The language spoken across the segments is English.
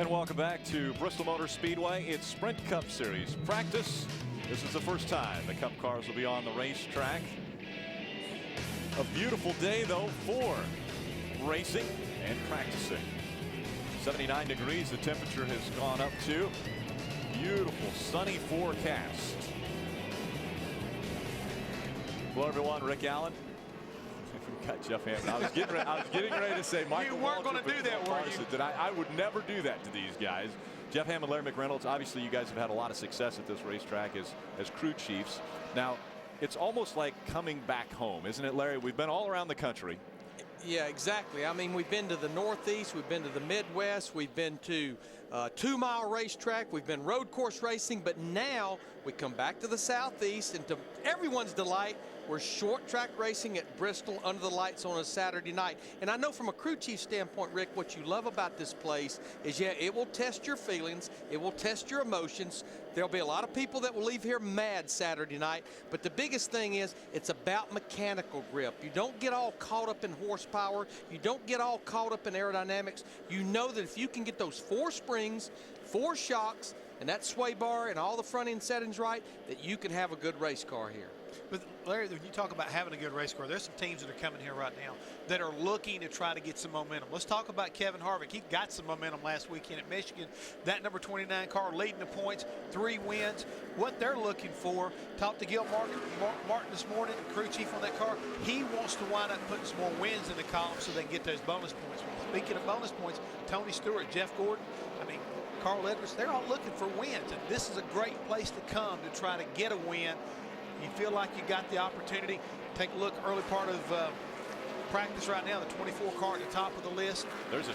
And welcome back to Bristol Motor Speedway. It's Sprint Cup Series practice. This is the first time the Cup cars will be on the racetrack. A beautiful day, though, for racing and practicing. 79 degrees the temperature has gone up to. Beautiful sunny forecast. Hello, everyone. Rick Allen. We got Jeff Hammond. I was getting ready to say Michael. You weren't going to do that, were you? I would never do that to these guys. Jeff Hammond, Larry McReynolds. Obviously, you guys have had a lot of success at this racetrack as crew chiefs. Now, it's almost like coming back home, isn't it, Larry? We've been all around the country. Yeah, exactly. I mean, we've been to the Northeast, we've been to the Midwest, we've been to 2-mile racetrack, we've been road course racing, but now we come back to the Southeast, and to everyone's delight, we're short track racing at Bristol under the lights on a Saturday night. And I know from a crew chief standpoint, Rick, what you love about this place is, yeah, it will test your feelings, it will test your emotions. There'll be a lot of people that will leave here mad Saturday night, but the biggest thing is it's about mechanical grip. You don't get all caught up in horsepower, you don't get all caught up in aerodynamics. You know that if you can get those 4 springs, 4 shocks, and that sway bar and all the front end settings right, that you can have a good race car here. But Larry, when you talk about having a good race car, there's some teams that are coming here right now that are looking to try to get some momentum. Let's talk about Kevin Harvick. He got some momentum last weekend at Michigan. That number 29 car leading the points, 3 wins. What they're looking for, talked to Gil Martin this morning, crew chief on that car. He wants to wind up putting some more wins in the column so they can get those bonus points. Speaking of bonus points, Tony Stewart, Jeff Gordon, Carl Edwards, they're all looking for wins, and this is a great place to come to try to get a win. You feel like you got the opportunity. Take a look, early part of practice right now, the 24 car at the top of the list.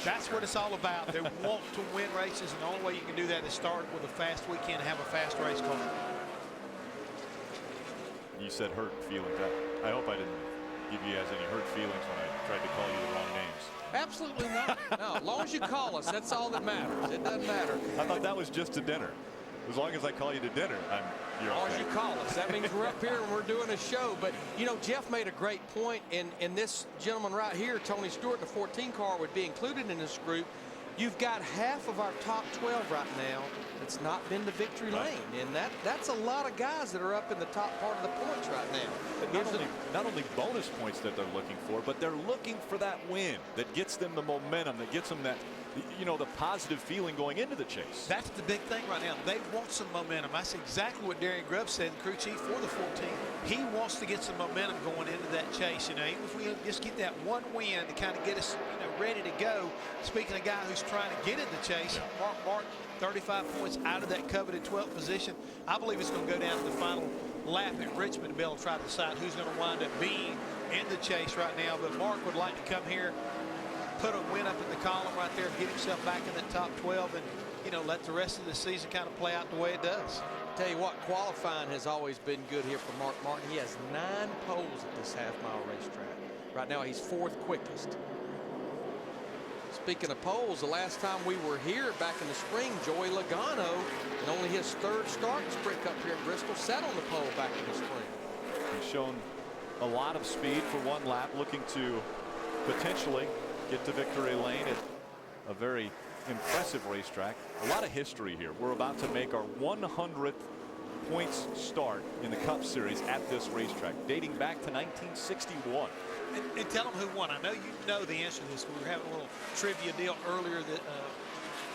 That's what it's all about. They want to win races, and the only way you can do that is start with a fast weekend and have a fast race car. You said hurt feelings. I hope I didn't give you guys any hurt feelings when I tried to call you the wrong names. Absolutely not. No, as long as you call us, that's all that matters. It doesn't matter. I thought that was just to dinner. As long as I call you to dinner, you're okay. As long as you call us. That means we're up here and we're doing a show. But, you know, Jeff made a great point. And this gentleman right here, Tony Stewart, the 14 car, would be included in this group. You've got half of our top 12 right now that's not been to victory lane. And that's a lot of guys that are up in the top part of the points right now. Not only bonus points that they're looking for, but they're looking for that win that gets them the momentum, that gets them that, you know, the positive feeling going into the chase. That's the big thing right now. They want some momentum. That's exactly what Darian Grubb said, crew chief for the 14. He wants to get some momentum going into that chase. You know, even if we just get that one win to kind of get us, you know, ready to go. Speaking of a guy who's trying to get in the chase, Mark Martin, 35 points out of that coveted 12th position. I believe it's going to go down to the final lap at Richmond to be able to try to decide who's going to wind up being in the chase right now. But Mark would like to come here, put a win up in the column right there, get himself back in that top 12, and, you know, let the rest of the season kind of play out the way it does. Tell you what, qualifying has always been good here for Mark Martin. He has 9 poles at this half-mile racetrack. Right now, he's 4th quickest. Speaking of poles, the last time we were here back in the spring, Joey Logano, in only his 3rd start in Sprint Cup here in Bristol, sat on the pole back in the spring. He's shown a lot of speed for one lap, looking to potentially get to victory lane at a very impressive racetrack. A lot of history here. We're about to make our 100th points start in the Cup Series at this racetrack, dating back to 1961. And tell them who won. I know you know the answer to this. We were having a little trivia deal earlier that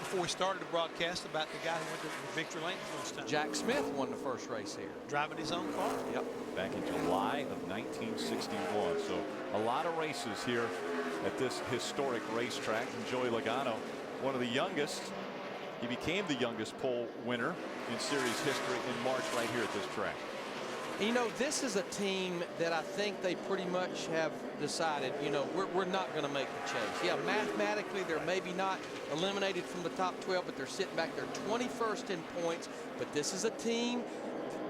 before we started the broadcast about the guy who went to victory lane the first time. Jack Smith won the first race here. Driving his own car. Yep. Back in July of 1961. So a lot of races here at this historic racetrack. And Joey Logano, one of the youngest. He became the youngest pole winner in series history in March right here at this track. You know, this is a team that I think they pretty much have decided, you know, we're not going to make the chase. Yeah, mathematically, they're maybe not eliminated from the top 12, but they're sitting back there 21st in points. But this is a team,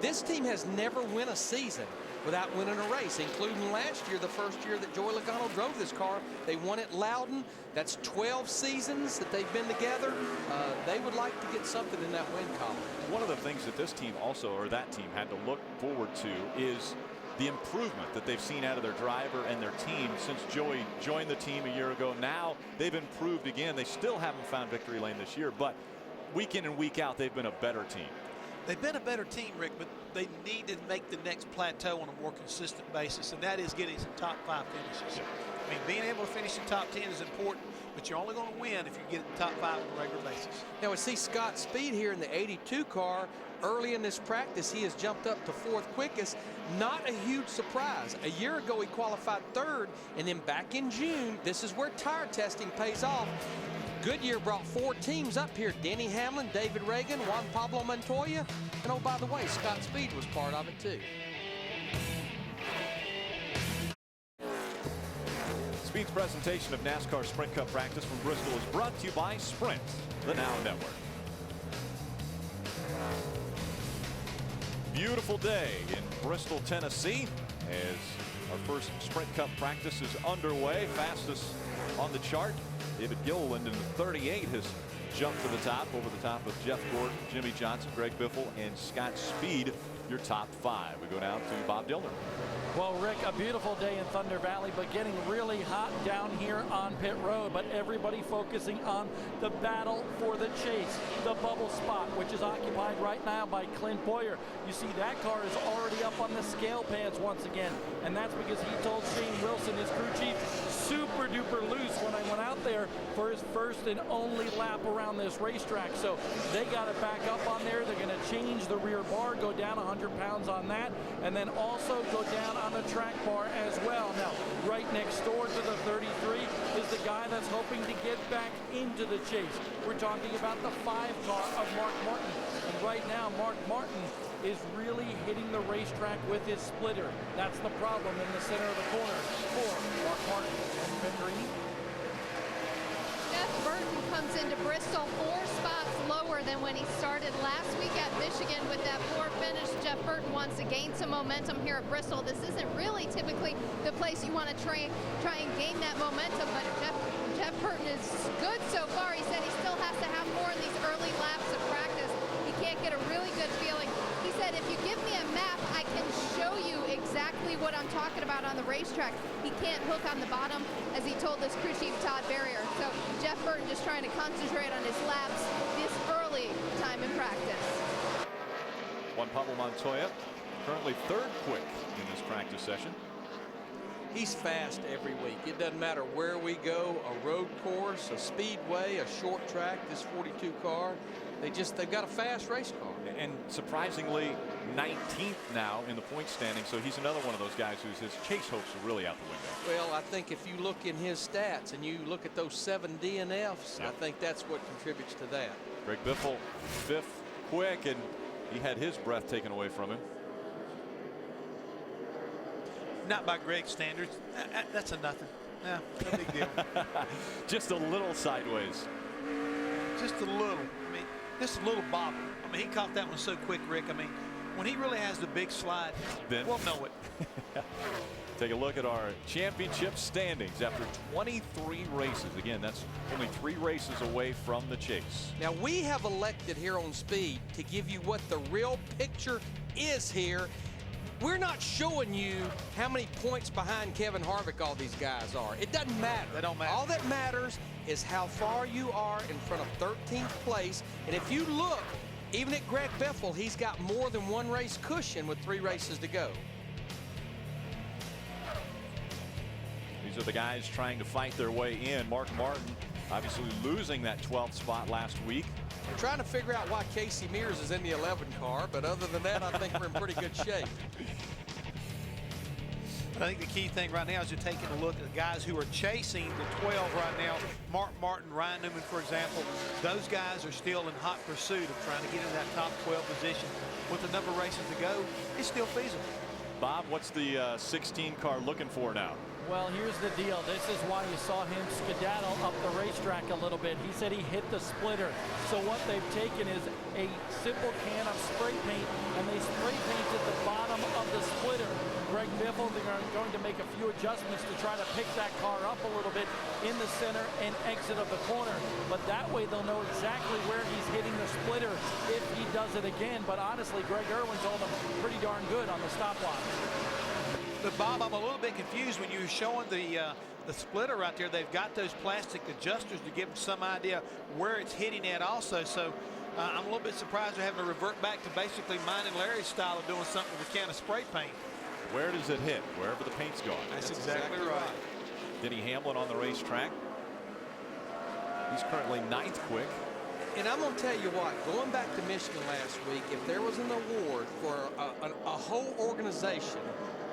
this team has never won a season without winning a race, including last year, the first year that Joey Logano drove this car. They won at Loudon. That's 12 seasons that they've been together. They would like to get something in that win column. One of the things that this team also, or that team, had to look forward to is the improvement that they've seen out of their driver and their team since Joey joined the team a year ago. Now they've improved again. They still haven't found victory lane this year, but week in and week out, they've been a better team. They've been a better team, Rick, but they need to make the next plateau on a more consistent basis, and that is getting some top 5 finishes. Yeah. I mean, being able to finish in top 10 is important, but you're only going to win if you get in the top 5 on a regular basis. Now we see Scott Speed here in the 82 car. Early in this practice, he has jumped up to 4th quickest. Not a huge surprise. A year ago, he qualified 3rd, and then back in June, this is where tire testing pays off. Goodyear brought 4 teams up here. Denny Hamlin, David Reagan, Juan Pablo Montoya, and oh, by the way, Scott Speed was part of it too. Speed's presentation of NASCAR Sprint Cup practice from Bristol is brought to you by Sprint, the Now Network. Beautiful day in Bristol, Tennessee, as our first Sprint Cup practice is underway. Fastest on the chart, David Gilliland in the 38 has jumped to the top, over the top of Jeff Gordon, Jimmy Johnson, Greg Biffle, and Scott Speed, your top 5. We go now to Bob Dillner. Well, Rick, a beautiful day in Thunder Valley, but getting really hot down here on pit road. But everybody focusing on the battle for the chase, the bubble spot, which is occupied right now by Clint Boyer. You see that car is already up on the scale pads once again, and that's because he told Shane Wilson, his crew chief, super duper loose when I went out there for his first and only lap around this racetrack. So they got it back up on there. They're going to change the rear bar, go down 100 pounds on that, and then also go down on the track bar as well. Now, right next door to the 33 is the guy that's hoping to get back into the chase. We're talking about the 5 car of Mark Martin. And right now, Mark Martin is really hitting the racetrack with his splitter. That's the problem in the center of the corner for Mark Martin. And Victory. Jeff Burton comes into Bristol 4 spots lower than when he started last week at Michigan with that poor finish. Jeff Burton wants to gain some momentum here at Bristol. This isn't really typically the place you want to try and gain that momentum, but Jeff Burton is good so far. He said he still has to have more in these early laps of practice. He can't get a really good feeling. He said, if you give me a map, I can show you exactly what I'm talking about on the racetrack. He can't hook on the bottom, as he told this crew chief, Todd Barrier. So Jeff Burton just trying to concentrate on his laps this early time in practice. Juan Pablo Montoya, currently 3rd quick in this practice session. He's fast every week. It doesn't matter where we go, a road course, a speedway, a short track, this 42 car. They've got a fast race car. And surprisingly, 19th now in the point standing. So he's another one of those guys whose his chase hopes are really out the window. Well, I think if you look in his stats and you look at those 7 DNFs, Yep. I think that's what contributes to that. Greg Biffle, 5th quick, and he had his breath taken away from him. Not by Greg's standards. That's a nothing. Yeah, no big deal. Just a little sideways. Just a little. I mean, just a little bobble. I mean, he caught that one so quick, Rick. I mean, when he really has the big slide, Then we'll know it. take a look at our championship standings after 23 races. Again, that's only 3 races away from the chase. Now, we have elected here on Speed to give you what the real picture is here. We're not showing you how many points behind Kevin Harvick all these guys are. It doesn't matter. They don't matter. All that matters is how far you are in front of 13th place. And if you look, even at Greg Biffle, he's got more than 1 race cushion with 3 races to go. These are the guys trying to fight their way in. Mark Martin obviously losing that 12th spot last week. We're trying to figure out why Casey Mears is in the 11 car, but other than that, I think we're in pretty good shape. I think the key thing right now is you're taking a look at the guys who are chasing the 12 right now. Mark Martin, Ryan Newman, for example. Those guys are still in hot pursuit of trying to get in that top 12 position. With the number of races to go, it's still feasible. Bob, what's the 16 car looking for now? Well, here's the deal. This is why you saw him skedaddle up the racetrack a little bit. He said he hit the splitter. So what they've taken is a simple can of spray paint, and they spray painted the bottom of the splitter. Greg Biffle, they're going to make a few adjustments to try to pick that car up a little bit in the center and exit of the corner. But that way they'll know exactly where he's hitting the splitter if he does it again. But honestly, Greg Irwin told him pretty darn good on the stopwatch. But Bob, I'm a little bit confused when you were showing the splitter right there. They've got those plastic adjusters to give them some idea where it's hitting at also. So I'm a little bit surprised they're having to revert back to basically mine and Larry's style of doing something with a can of spray paint. Where does it hit? Wherever the paint's gone. That's exactly right. Denny Hamlin on the racetrack. He's currently 9th quick. And I'm going to tell you what, going back to Michigan last week, if there was an award for a whole organization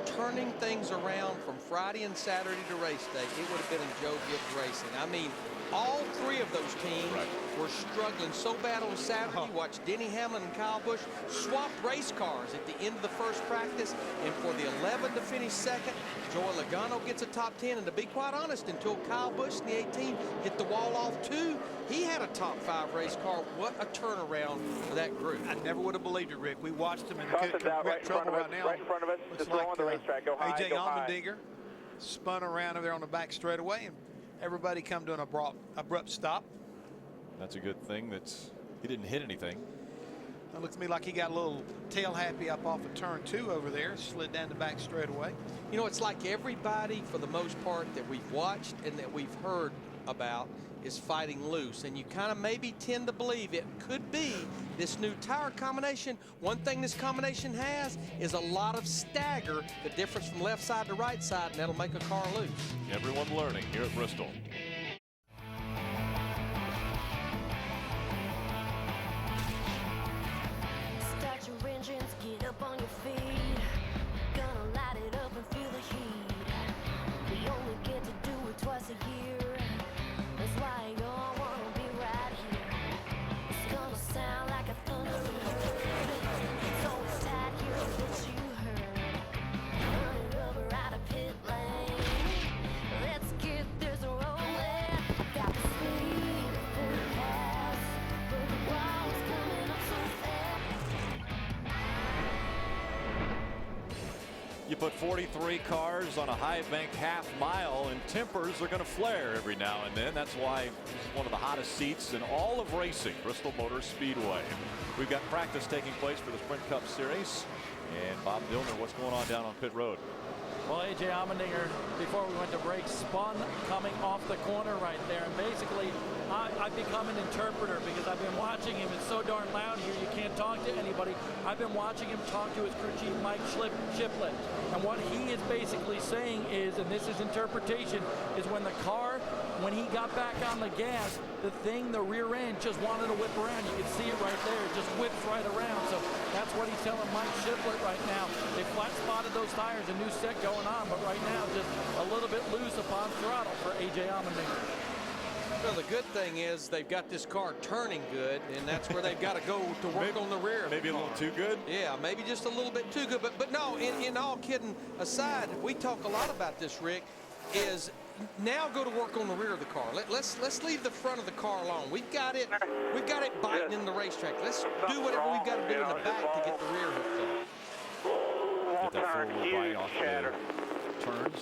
turning things around from Friday and Saturday to race day, it would have been in Joe Gibbs Racing. I mean, all three of those teams were struggling so bad on Saturday. Watch Denny Hamlin and Kyle Busch swap race cars at the end of the first practice, and for the 11 to finish second, Joey Logano gets a top 10. And to be quite honest, until Kyle Busch in the 18 hit the wall off too, he had a top 5 race car. What a turnaround for that group. I never would have believed it, Rick. We watched him in right trouble right now. Right in front of us. Looks Just like on the racetrack. Go high, AJ go high. Allmendinger spun around over there on the back straightaway, and everybody come to an abrupt stop. That's a good thing that he didn't hit anything. It looks to me like he got a little tail happy up off of turn 2 over there, slid down the back straightaway. You know, it's like everybody, for the most part, that we've watched and that we've heard about is fighting loose. And you kind of maybe tend to believe it could be this new tire combination. One thing this combination has is a lot of stagger, the difference from left side to right side, and that'll make a car loose. Everyone learning here at Bristol. Start your engines, get up on your feet. Gonna light it up and feel the heat. We only get to do it twice a year. That's why you all wanna be right here. It's gonna sound like a thunder. It's always tight here to what you heard. Running over out of pit lane. Let's get this rolling. Got the speed for the pass, but the wall's coming up so fast. You put 43 cars on a high bank half mile, and tempers are going to flare every now and then. That's why this is one of the hottest seats in all of racing, Bristol Motor Speedway. We've got practice taking place for the Sprint Cup Series. And Bob Dillner, what's going on down on pit road? Well, AJ Allmendinger, before we went to break, spun coming off the corner right there. And basically, I've become an interpreter because I've been watching him. It's so darn loud here, you can't talk to anybody. I've been watching him talk to his crew chief, Mike Shiplett. And what he is basically saying is, and this is interpretation, is when he got back on the gas, the rear end just wanted to whip around. You can see it right there. It just whips right around. So that's what he's telling Mike Shiplett right now. They flat spotted those tires, a new set going on, but right now just a little bit loose upon throttle for AJ Allmendinger. Well, the good thing is they've got this car turning good, and that's where they've got to go to work on the rear. Maybe a little too good? Yeah, maybe just a little bit too good. But no, in all kidding aside, we talk a lot about this, Rick, is now go to work on the rear of the car. Let's leave the front of the car alone. We've got it biting in the racetrack. Let's do whatever we've got to do in the back to get the rear hooked up. Get that forward bite off the turns.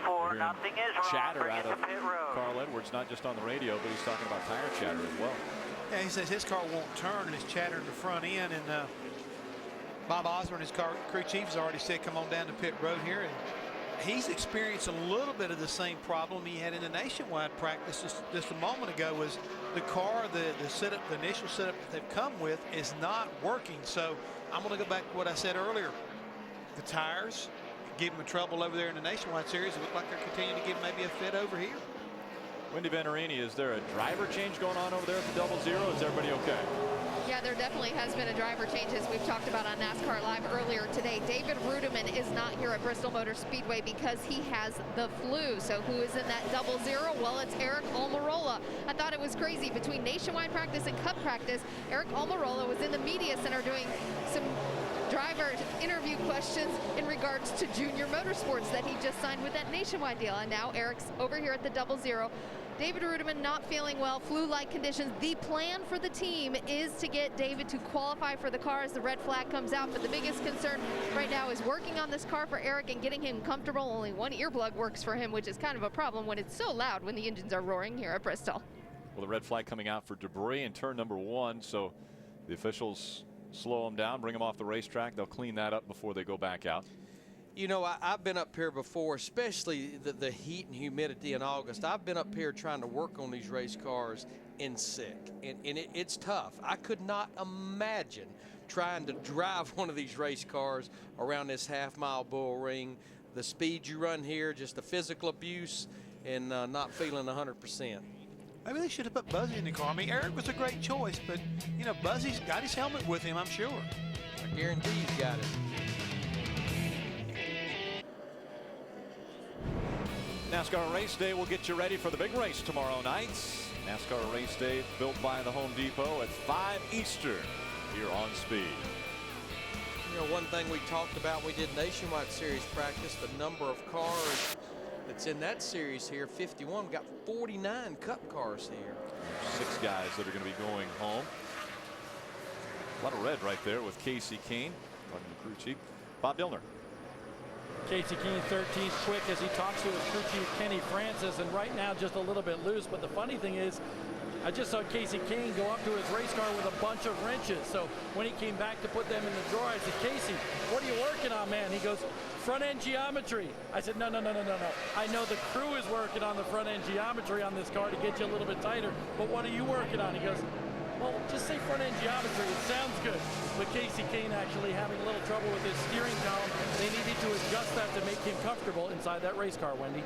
10-4, nothing is wrong. Chatter Bring out it of to pit road. Carl Edwards, not just on the radio, but he's talking about tire chatter as well. Yeah, he says his car won't turn and it's chattering the front end. And Bob Osborne, his crew chief, has already said, come on down to pit road here. And he's experienced a little bit of the same problem he had in the nationwide practice just a moment ago. Was the car, the setup, the initial setup that they've come with is not working. So I'm going to go back to what I said earlier. The tires give him trouble over there in the nationwide series. It looks like they're continuing to give him maybe a fit over here. Wendy Venturini, is there a driver change going on over there at the 00? Is everybody okay? Yeah, there definitely has been a driver change, as we've talked about on NASCAR Live earlier today. David Rudiman is not here at Bristol Motor Speedway because he has the flu. So who is in that 00? Well, it's Eric Almirola. I thought it was crazy. Between nationwide practice and cup practice, Eric Almirola was in the media center doing some driver interview questions in regards to Junior Motorsports that he just signed with that nationwide deal. And now Eric's over here at the 00. David Rudiman not feeling well, flu-like conditions. The plan for the team is to get David to qualify for the car as the red flag comes out. But the biggest concern right now is working on this car for Eric and getting him comfortable. Only one earplug works for him, which is kind of a problem when it's so loud when the engines are roaring here at Bristol. Well, the red flag coming out for debris in turn number 1. So the officials slow him down, bring him off the racetrack. They'll clean that up before they go back out. You know, I've been up here before, especially the heat and humidity in August. I've been up here trying to work on these race cars and sick, and it's tough. I could not imagine trying to drive one of these race cars around this half-mile bull ring. The speed you run here, just the physical abuse, and not feeling 100%. Maybe they should have put Buzzy in the car. I mean, Eric was a great choice, but, you know, Buzzy's got his helmet with him, I'm sure. I guarantee he's got it. NASCAR Race Day will get you ready for the big race tomorrow night. NASCAR Race Day built by the Home Depot at 5 Eastern here on Speed. You know, one thing we talked about, we did nationwide series practice, the number of cars that's in that series here, 51. We got 49 Cup cars here. 6 guys that are going to be going home. A lot of red right there with Casey Kane, talking to crew chief Bob Dillner. Casey Kane 13th quick as he talks to his crew chief Kenny Francis, and right now just a little bit loose. But the funny thing is, I just saw Casey Kane go up to his race car with a bunch of wrenches. So when he came back to put them in the drawer, I said, Casey, what are you working on, man? He goes, front end geometry. I said, no. I know the crew is working on the front end geometry on this car to get you a little bit tighter, but what are you working on? He goes, well, just say front end geometry. It sounds good. But Casey Kane actually having a little trouble with his steering column. They needed to adjust that to make him comfortable inside that race car, Wendy.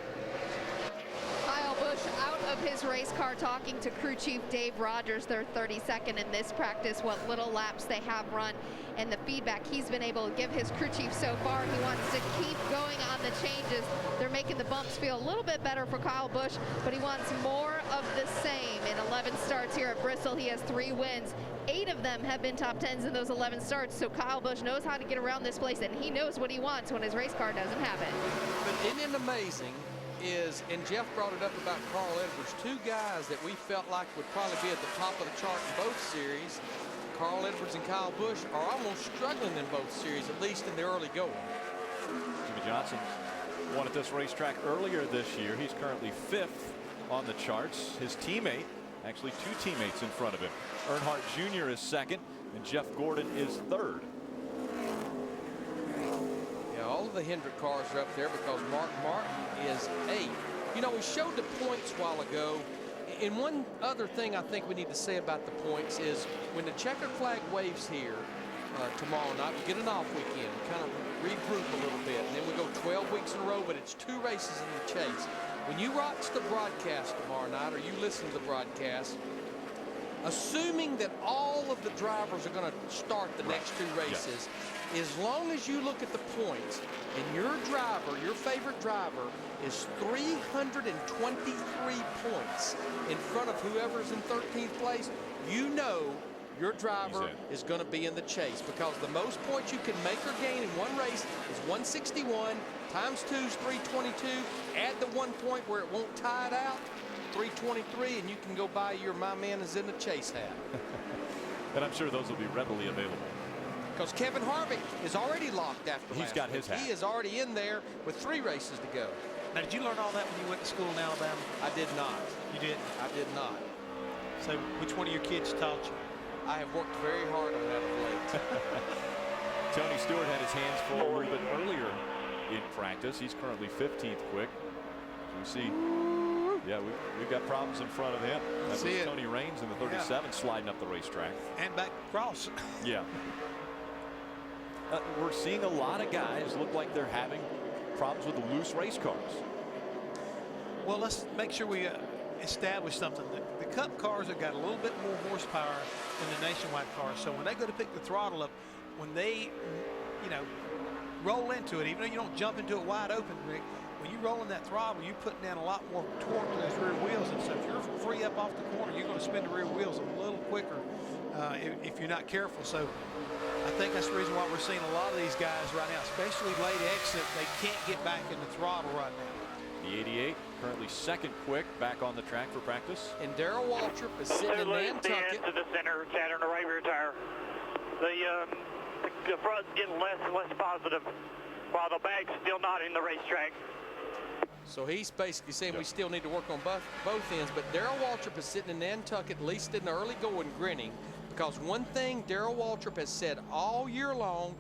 Kyle Busch out of his race car talking to crew chief Dave Rogers. They're 32nd in this practice, what little laps they have run, and the feedback he's been able to give his crew chief so far. He wants to keep going on the changes. They're making the bumps feel a little bit better for Kyle Busch, but he wants more of the same. In 11 starts here at Bristol, he has 3 wins. 8 of them have been top 10s in those 11 starts, so Kyle Busch knows how to get around this place, and he knows what he wants when his race car doesn't have it. But isn't it amazing is, and Jeff brought it up about Carl Edwards, 2 guys that we felt like would probably be at the top of the chart in both series. Carl Edwards and Kyle Busch are almost struggling in both series, at least in the early going. Jimmy Johnson won at this racetrack earlier this year. He's currently 5th on the charts. His teammate, actually 2 teammates in front of him. Earnhardt Jr. is 2nd, and Jeff Gordon is 3rd. Yeah, all of the Hendrick cars are up there because Mark Martin is 8th. You know, we showed the points a while ago. And one other thing I think we need to say about the points is when the checkered flag waves here tomorrow night, we get an off weekend, kind of regroup a little bit, and then we go 12 weeks in a row, but it's 2 races in the chase. When you watch the broadcast tomorrow night, or you listen to the broadcast, assuming that all of the drivers are going to start the next 2 races, as long as you look at the points and your driver, your favorite driver, is 323 points in front of whoever's in 13th place, you know your driver is going to be in the chase, because the most points you can make or gain in one race is 161 times 2 is 322. Add the 1 point where it won't tie it out, 323, and you can go buy your "my man is in the chase" hat. And I'm sure those will be readily available. Because Kevin Harvick is already locked after He's got his hat. He is already in there with 3 races to go. Now, did you learn all that when you went to school in Alabama? I did not. You didn't? I did not. So which one of your kids taught you? I have worked very hard on that of late. Tony Stewart had his hands full a little bit earlier in practice. He's currently 15th quick. As we see, yeah, we've got problems in front of him. That was Tony Raines in the 37 sliding up the racetrack. And back across. Yeah. We're seeing a lot of guys look like they're having problems with the loose race cars. Well, let's make sure we establish something. The Cup cars have got a little bit more horsepower than the Nationwide cars. So when they go to pick the throttle up, when they, you know, roll into it, even though you don't jump into it wide open, Rick, when you roll in that throttle, you're putting down a lot more torque to those rear wheels. And so if you're free up off the corner, you're going to spin the rear wheels a little quicker if you're not careful. So I think that's the reason why we're seeing a lot of these guys right now, especially late exit. They can't get back in the throttle right now. The 88 currently 2nd quick, back on the track for practice. And Darrell Waltrip is sitting in Nantucket. To the center, Saturn, the right rear tire. The front's getting less and less positive, while the bag's still not in the racetrack. So he's basically saying we still need to work on both ends. But Darrell Waltrip is sitting in Nantucket, at least in the early going, grinning. Because one thing Darrell Waltrip has said all year long,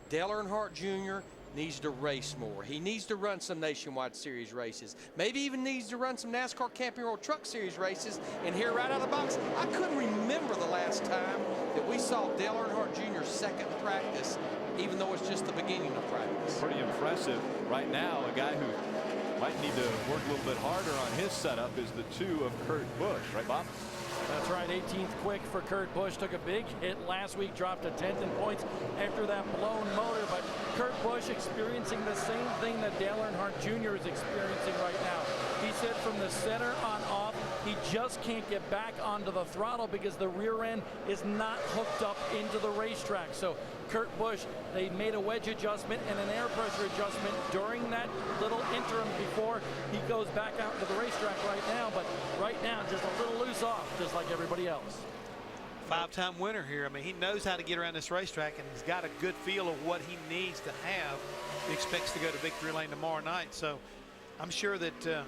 Dale Earnhardt Jr., needs to race more. He needs to run some Nationwide Series races. Maybe even needs to run some NASCAR Camping World Truck Series races. And here right out of the box, I couldn't remember the last time that we saw Dale Earnhardt Jr.'s second practice, even though it's just the beginning of practice. Pretty impressive. Right now, a guy who might need to work a little bit harder on his setup is the 2 of Kurt Busch. Right, Bob? That's right, 18th quick for Kurt Busch. Took a big hit last week, dropped to 10th in points after that blown motor. But Kurt Busch experiencing the same thing that Dale Earnhardt Jr. is experiencing right now. He said from the center on off, he just can't get back onto the throttle because the rear end is not hooked up into the racetrack. So Kurt Busch, they made a wedge adjustment and an air pressure adjustment during that little interim before he goes back out to the racetrack right now. But right now, just a little loose off, just like everybody else. 5-time winner here. I mean, he knows how to get around this racetrack, and he's got a good feel of what he needs to have. He expects to go to victory lane tomorrow night. So I'm sure that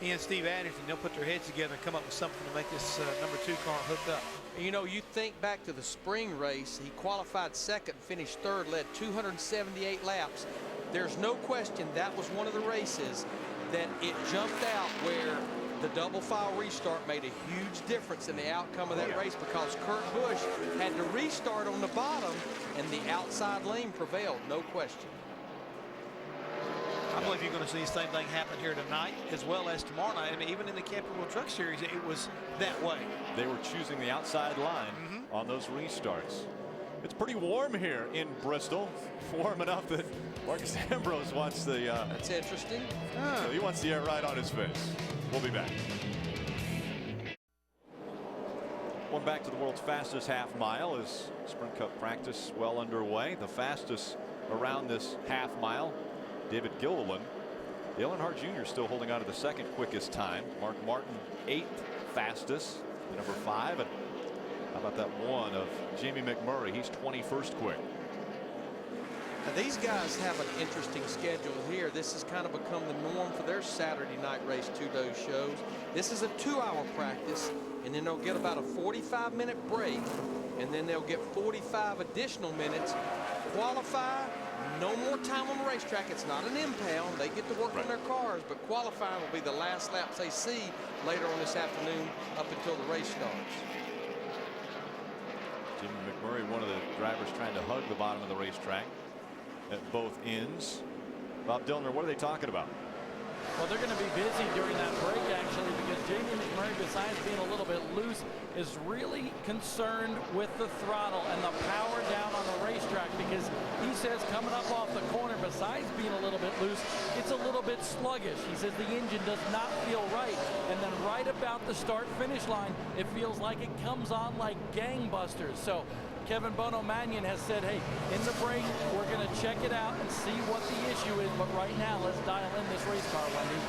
he and Steve Addington, they'll put their heads together and come up with something to make this number 2 car hooked up. You know, you think back to the spring race, he qualified second, finished third, led 278 laps. There's no question that was one of the races that it jumped out where the double file restart made a huge difference in the outcome of that race, because Kurt Busch had to restart on the bottom and the outside lane prevailed, no question. I believe you're going to see the same thing happen here tonight as well as tomorrow night. I mean, even in the Camping World Truck Series, it was that way. They were choosing the outside line on those restarts. It's pretty warm here in Bristol. Warm enough that Marcus Ambrose wants the... That's interesting. So he wants the air right on his face. We'll be back. Going back to the world's fastest half mile as Sprint Cup practice well underway. The fastest around this half mile, David Gilliland. Dale Earnhardt Jr. still holding on to the second quickest time. Mark Martin 8th fastest, the number 5. And how about that one of Jamie McMurray? He's 21st quick. Now these guys have an interesting schedule here. This has kind of become the norm for their Saturday night race two-day shows. This is a 2-hour practice, and then they'll get about a 45-minute break, and then they'll get 45 additional minutes. Qualify, no more time on the racetrack. It's not an impound. They get to work on their cars, but qualifying will be the last laps they see later on this afternoon up until the race starts. Jimmy McMurray, one of the drivers trying to hug the bottom of the racetrack at both ends. Bob Dillner, what are they talking about? Well, they're going to be busy during that break, actually, because Jamie McMurray, besides being a little bit loose, is really concerned with the throttle and the power down on the racetrack, because he says coming up off the corner, besides being a little bit loose, it's a little bit sluggish. He says the engine does not feel right. And then right about the start-finish line, it feels like it comes on like gangbusters. So Kevin Bono Mannion has said, hey, in the break, we're going to check it out and see what the issue is. But right now, let's dial in this race car, Wendy.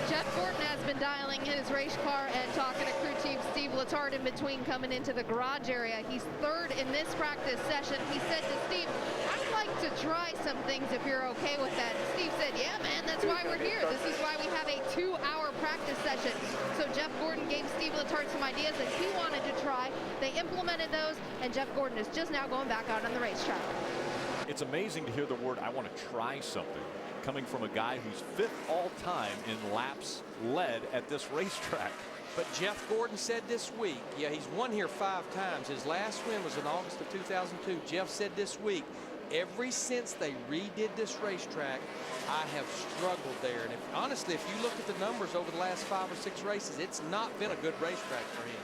Jeff Gordon has been dialing in his race car and talking to crew chief Steve Letarte in between coming into the garage area. He's third in this practice session. He said to Steve, I'd like to try some things if you're okay with that. And Steve said, yeah, man, that's why we're here. This is why we have a 2-hour practice session. So Jeff Gordon gave Steve Letarte some ideas that he wanted to try. They implemented those, and Jeff Gordon is just now going back out on the racetrack. It's amazing to hear the word, I want to try something, coming from a guy who's 5th all-time in laps led at this racetrack. But Jeff Gordon said this week, yeah, he's won here 5 times. His last win was in August of 2002. Jeff said this week, ever since they redid this racetrack, I have struggled there. And honestly, if you look at the numbers over the last 5 or 6 races, it's not been a good racetrack for him.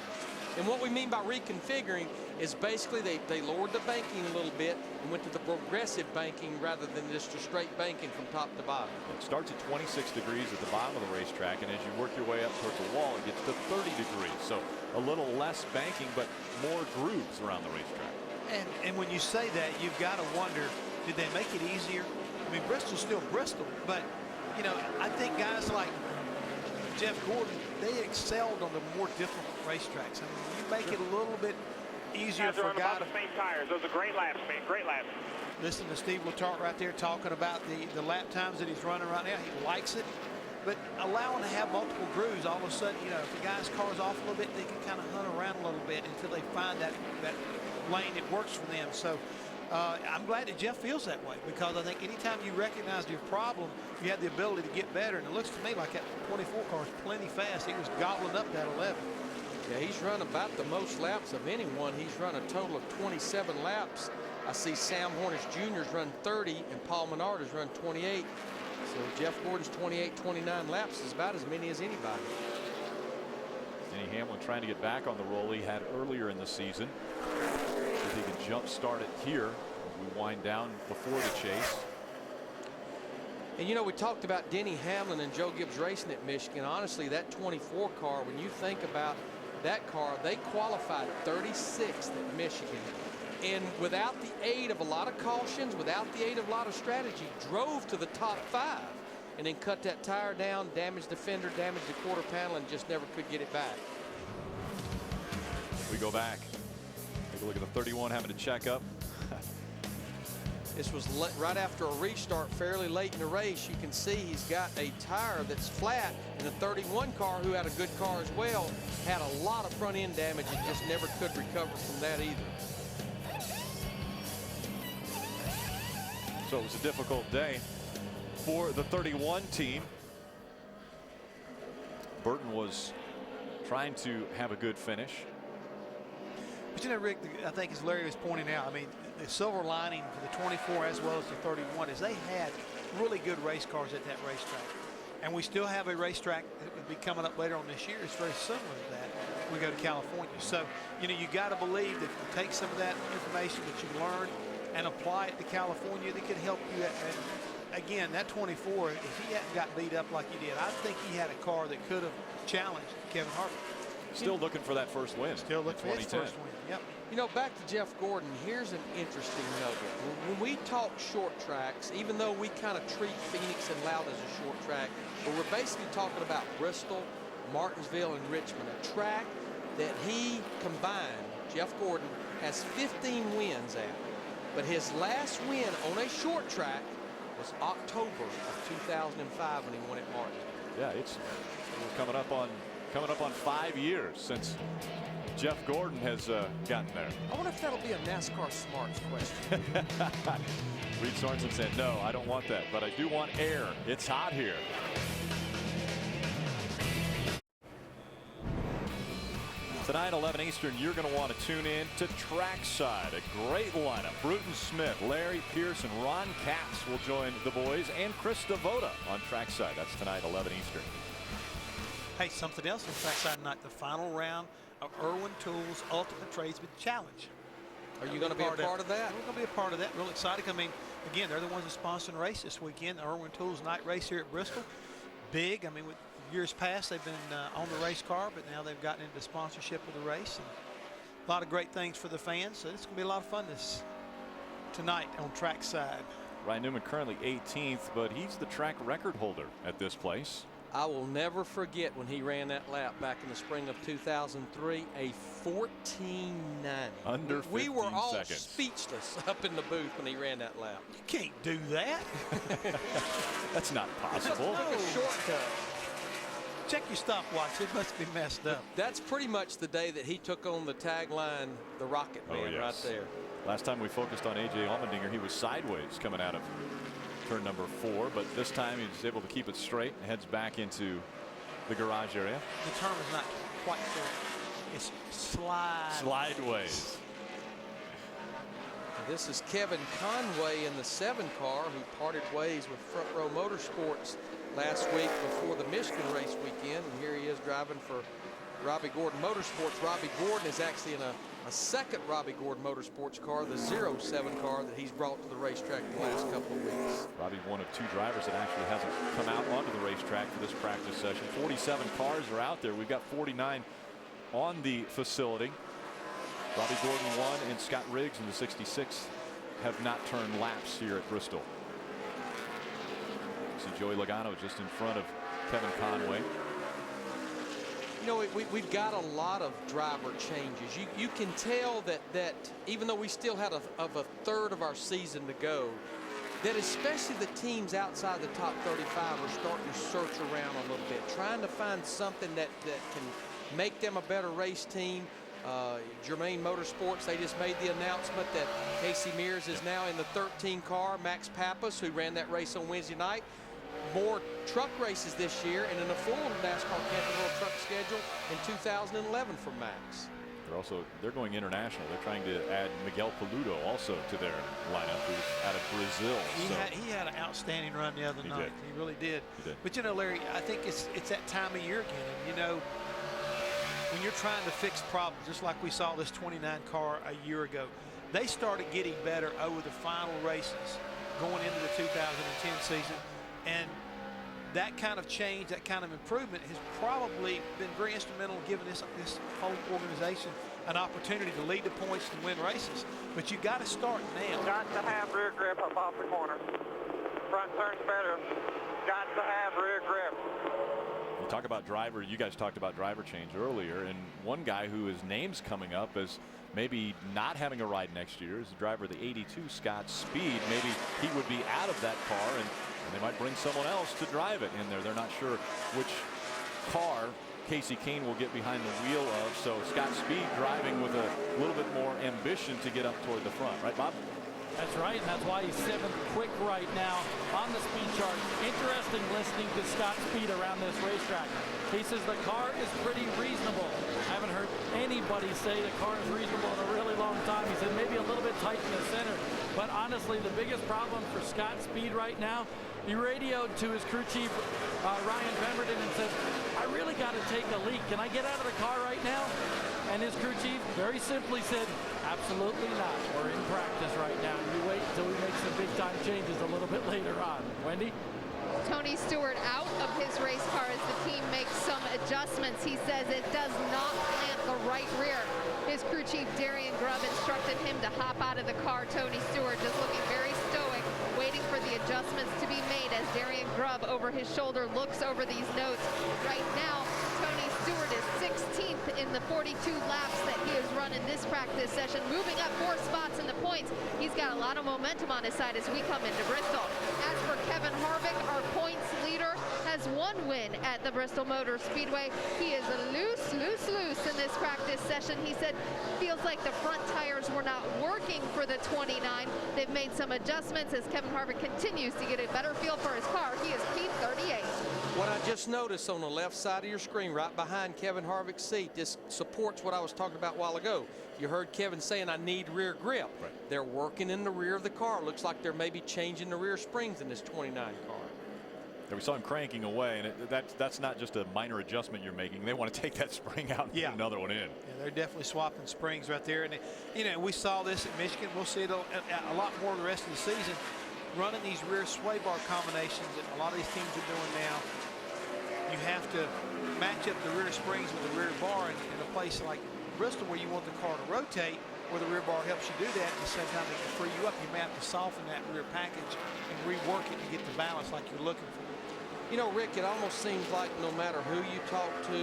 And what we mean by reconfiguring is basically they lowered the banking a little bit and went to the progressive banking rather than just a straight banking from top to bottom. It starts at 26 degrees at the bottom of the racetrack, and as you work your way up towards the wall, it gets to 30 degrees. So a little less banking, but more grooves around the racetrack. And when you say that, you've got to wonder, did they make it easier? I mean, Bristol's still Bristol, but, you know, I think guys like Jeff Gordon, they excelled on the more difficult racetracks. I mean, you make it a little bit easier for guys. The same tires. Those are great laps, man. Great laps. Listen to Steve Letarte right there talking about the lap times that he's running right now. He likes it, but allowing to have multiple grooves, all of a sudden, you know, if the guy's car's off a little bit, they can kind of hunt around a little bit until they find that lane that works for them. So I'm glad that Jeff feels that way, because I think anytime you recognize your problem, you have the ability to get better. And it looks to me like that 24 car is plenty fast. He was gobbling up that 11. Yeah, he's run about the most laps of anyone. He's run a total of 27 laps. I see Sam Hornish Jr.'s run 30 and Paul Menard has run 28. So Jeff Gordon's 28, 29 laps is about as many as anybody. Denny Hamlin trying to get back on the roll he had earlier in the season. If he can jump start it here, we wind down before the chase. And you know, we talked about Denny Hamlin and Joe Gibbs Racing at Michigan. Honestly, that 24 car, when you think about that car, they qualified 36th at Michigan. And without the aid of a lot of cautions, without the aid of a lot of strategy, drove to the top 5 and then cut that tire down, damaged the fender, damaged the quarter panel, and just never could get it back. We go back. Take a look at the 31 having to check up. This was right after a restart fairly late in the race. You can see he's got a tire that's flat, and the 31 car, who had a good car as well, had a lot of front end damage and just never could recover from that either. So it was a difficult day for the 31 team. Burton was trying to have a good finish. But you know, Rick, I think as Larry was pointing out, I mean, the silver lining for the 24 as well as the 31 is they had really good race cars at that racetrack. And we still have a racetrack that would be coming up later on this year. It's very similar to that when we go to California. So, you know, you got to believe that if you take some of that information that you learned and apply it to California, that could help you. And again, that 24, if he hadn't got beat up like he did, I think he had a car that could have challenged Kevin Harvick. Still looking for that first win. Still looking for his first win. Yep. You know, back to Jeff Gordon, here's an interesting nugget. When we talk short tracks, even though we kind of treat Phoenix and Loud as a short track, but we're basically talking about Bristol, Martinsville, and Richmond, a track that he combined, Jeff Gordon, has 15 wins at. But his last win on a short track was October of 2005 when he won at Martinsville. Yeah, it's coming up on 5 years since Jeff Gordon has gotten there. I wonder if that'll be a NASCAR smarts question. Reed Sorensen said, no, I don't want that, but I do want air. It's hot here. Tonight, 11 Eastern, you're going to want to tune in to Trackside. A great lineup. Bruton Smith, Larry Pierce, and Ron Capps will join the boys, and Chris Devoda on Trackside. That's tonight, 11 Eastern. Hey, something else on Trackside tonight, the final round of Irwin Tools Ultimate Tradesman Challenge. Are you going to be a part of that? We're going to be a part of that. Real excited. I mean, again, they're the ones that sponsor the race this weekend. The Irwin Tools night race here at Bristol. Big. I mean, with years past, they've been on the race car, but now they've gotten into sponsorship of the race. And a lot of great things for the fans. So it's going to be a lot of fun tonight on Trackside. Ryan Newman currently 18th, but he's the track record holder at this place. I will never forget when he ran that lap back in the spring of 2003, a 14.9. Under 15 We were all seconds. speechless up in the booth when he ran that lap. You can't do that. That's not possible. Took a shortcut. Check your stopwatch. It must be messed up. That's pretty much the day that he took on the tagline, the Rocket Man, right there. Last time we focused on A.J. Allmendinger, he was sideways coming out of turn number 4, but this time he's able to keep it straight and heads back into the garage area. The term is not quite correct. It's Slideways. This is Kevin Conway in the 7 car who parted ways with Front Row Motorsports last week before the Michigan race weekend, and here he is driving for Robbie Gordon Motorsports. Robbie Gordon is actually in a second Robbie Gordon Motorsports car, the 07 car that he's brought to the racetrack the last couple of weeks. Robbie, one of 2 drivers that actually hasn't come out onto the racetrack for this practice session. 47 cars are out there. We've got 49 on the facility. Robbie Gordon won, and Scott Riggs in the 66 have not turned laps here at Bristol. See Joey Logano just in front of Kevin Conway. You know, we've got a lot of driver changes. You can tell that even though we still had a third of our season to go, that especially the teams outside the top 35 are starting to search around a little bit, trying to find something that can make them a better race team, Germain Motorsports, they just made the announcement that Casey Mears is now in the 13 car. Max Pappas, who ran that race on Wednesday night. More truck races this year and in a full NASCAR Camping World Truck schedule in 2011 for Max. They're going international. They're trying to add Miguel Paludo also to their lineup, who's out of Brazil. He had an outstanding run the other night. He really did. But you know, Larry, I think it's that time of year again. And, you know, when you're trying to fix problems, just like we saw this 29 car a year ago, they started getting better over the final races going into the 2010 season. And that kind of change, that kind of improvement has probably been very instrumental in giving this whole organization an opportunity to lead the points and win races. But you got to start now. Got to have rear grip up off the corner. Front turn's better. Got to have rear grip. You talk about driver. You guys talked about driver change earlier, and one guy who his name's coming up as maybe not having a ride next year is the driver of the 82, Scott Speed. Maybe he would be out of that car, and they might bring someone else to drive it in there. They're not sure which car Casey Kane will get behind the wheel of. So Scott Speed driving with a little bit more ambition to get up toward the front. Right, Bob? That's right, and that's why he's 7th quick right now on the speed chart. Interesting listening to Scott Speed around this racetrack. He says the car is pretty reasonable. I haven't heard anybody say the car is reasonable in a really long time. He said maybe a little bit tight in the center. But honestly, the biggest problem for Scott Speed right now, he radioed to his crew chief, Ryan Pemberton, and said, I really got to take a leak. Can I get out of the car right now? And his crew chief very simply said, absolutely not. We're in practice right now. You wait until we make some big-time changes a little bit later on. Wendy? Tony Stewart out of his race car as the team makes some adjustments. He says it does not plant the right rear. His crew chief, Darian Grubb, instructed him to hop out of the car. Tony Stewart just looking very stoic, waiting for the adjustments to be made as Darian Grubb over his shoulder looks over these notes. Right now, Tony Stewart is 16th in the 42 laps that he has run in this practice session, moving up 4 spots in the points. He's got a lot of momentum on his side as we come into Bristol. As for Kevin Harvick, our points leader, has 1 win at the Bristol Motor Speedway. He is loose in this practice session. He said feels like the front tires were not working for the 29. They've made some adjustments as Kevin Harvick continues to get a better feel for his car. He is P38. What I just noticed on the left side of your screen, right behind Kevin Harvick's seat, this supports what I was talking about a while ago. You heard Kevin saying, I need rear grip. Right. They're working in the rear of the car. Looks like they're maybe changing the rear springs in this 29 car. Yeah, we saw him cranking away, and that's not just a minor adjustment you're making. They want to take that spring out and put another one in. Yeah, they're definitely swapping springs right there. And, you know, we saw this at Michigan. We'll see it a lot more the rest of the season. Running these rear sway bar combinations that a lot of these teams are doing now, you have to match up the rear springs with the rear bar in a place like Bristol where you want the car to rotate, where the rear bar helps you do that. At the same time, it can free you up. You may have to soften that rear package and rework it to get the balance like you're looking for. You know, Rick, it almost seems like no matter who you talk to,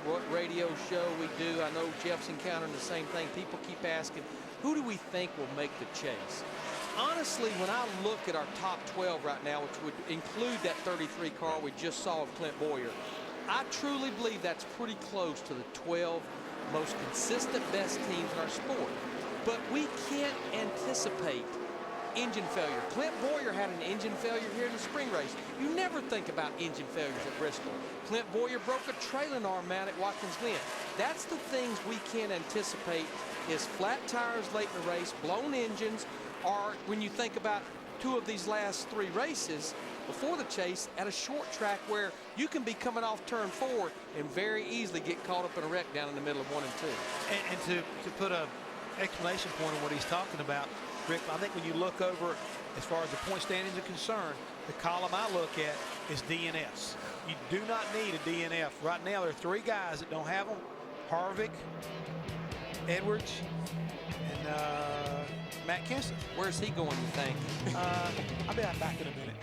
what radio show we do, I know Jeff's encountering the same thing. People keep asking, who do we think will make the chase? Honestly, when I look at our top 12 right now, which would include that 33 car we just saw of Clint Boyer, I truly believe that's pretty close to the 12 most consistent best teams in our sport. But we can't anticipate engine failure. Clint Boyer had an engine failure here in the spring race. You never think about engine failures at Bristol. Clint Boyer broke a trailing arm mount at Watkins Glen. That's the things we can't anticipate is flat tires late in the race, blown engines, or when you think about 2 of these last 3 races before the chase at a short track where you can be coming off turn 4 and very easily get caught up in a wreck down in the middle of 1 and 2. And to put a explanation point on what he's talking about, Rick, I think when you look over as far as the point standings are concerned, the column I look at is DNFs. You do not need a DNF. Right now, there are 3 guys that don't have them. Harvick, Edwards, and Matt Kenseth. Where's he going, you think? I'll be back in a minute.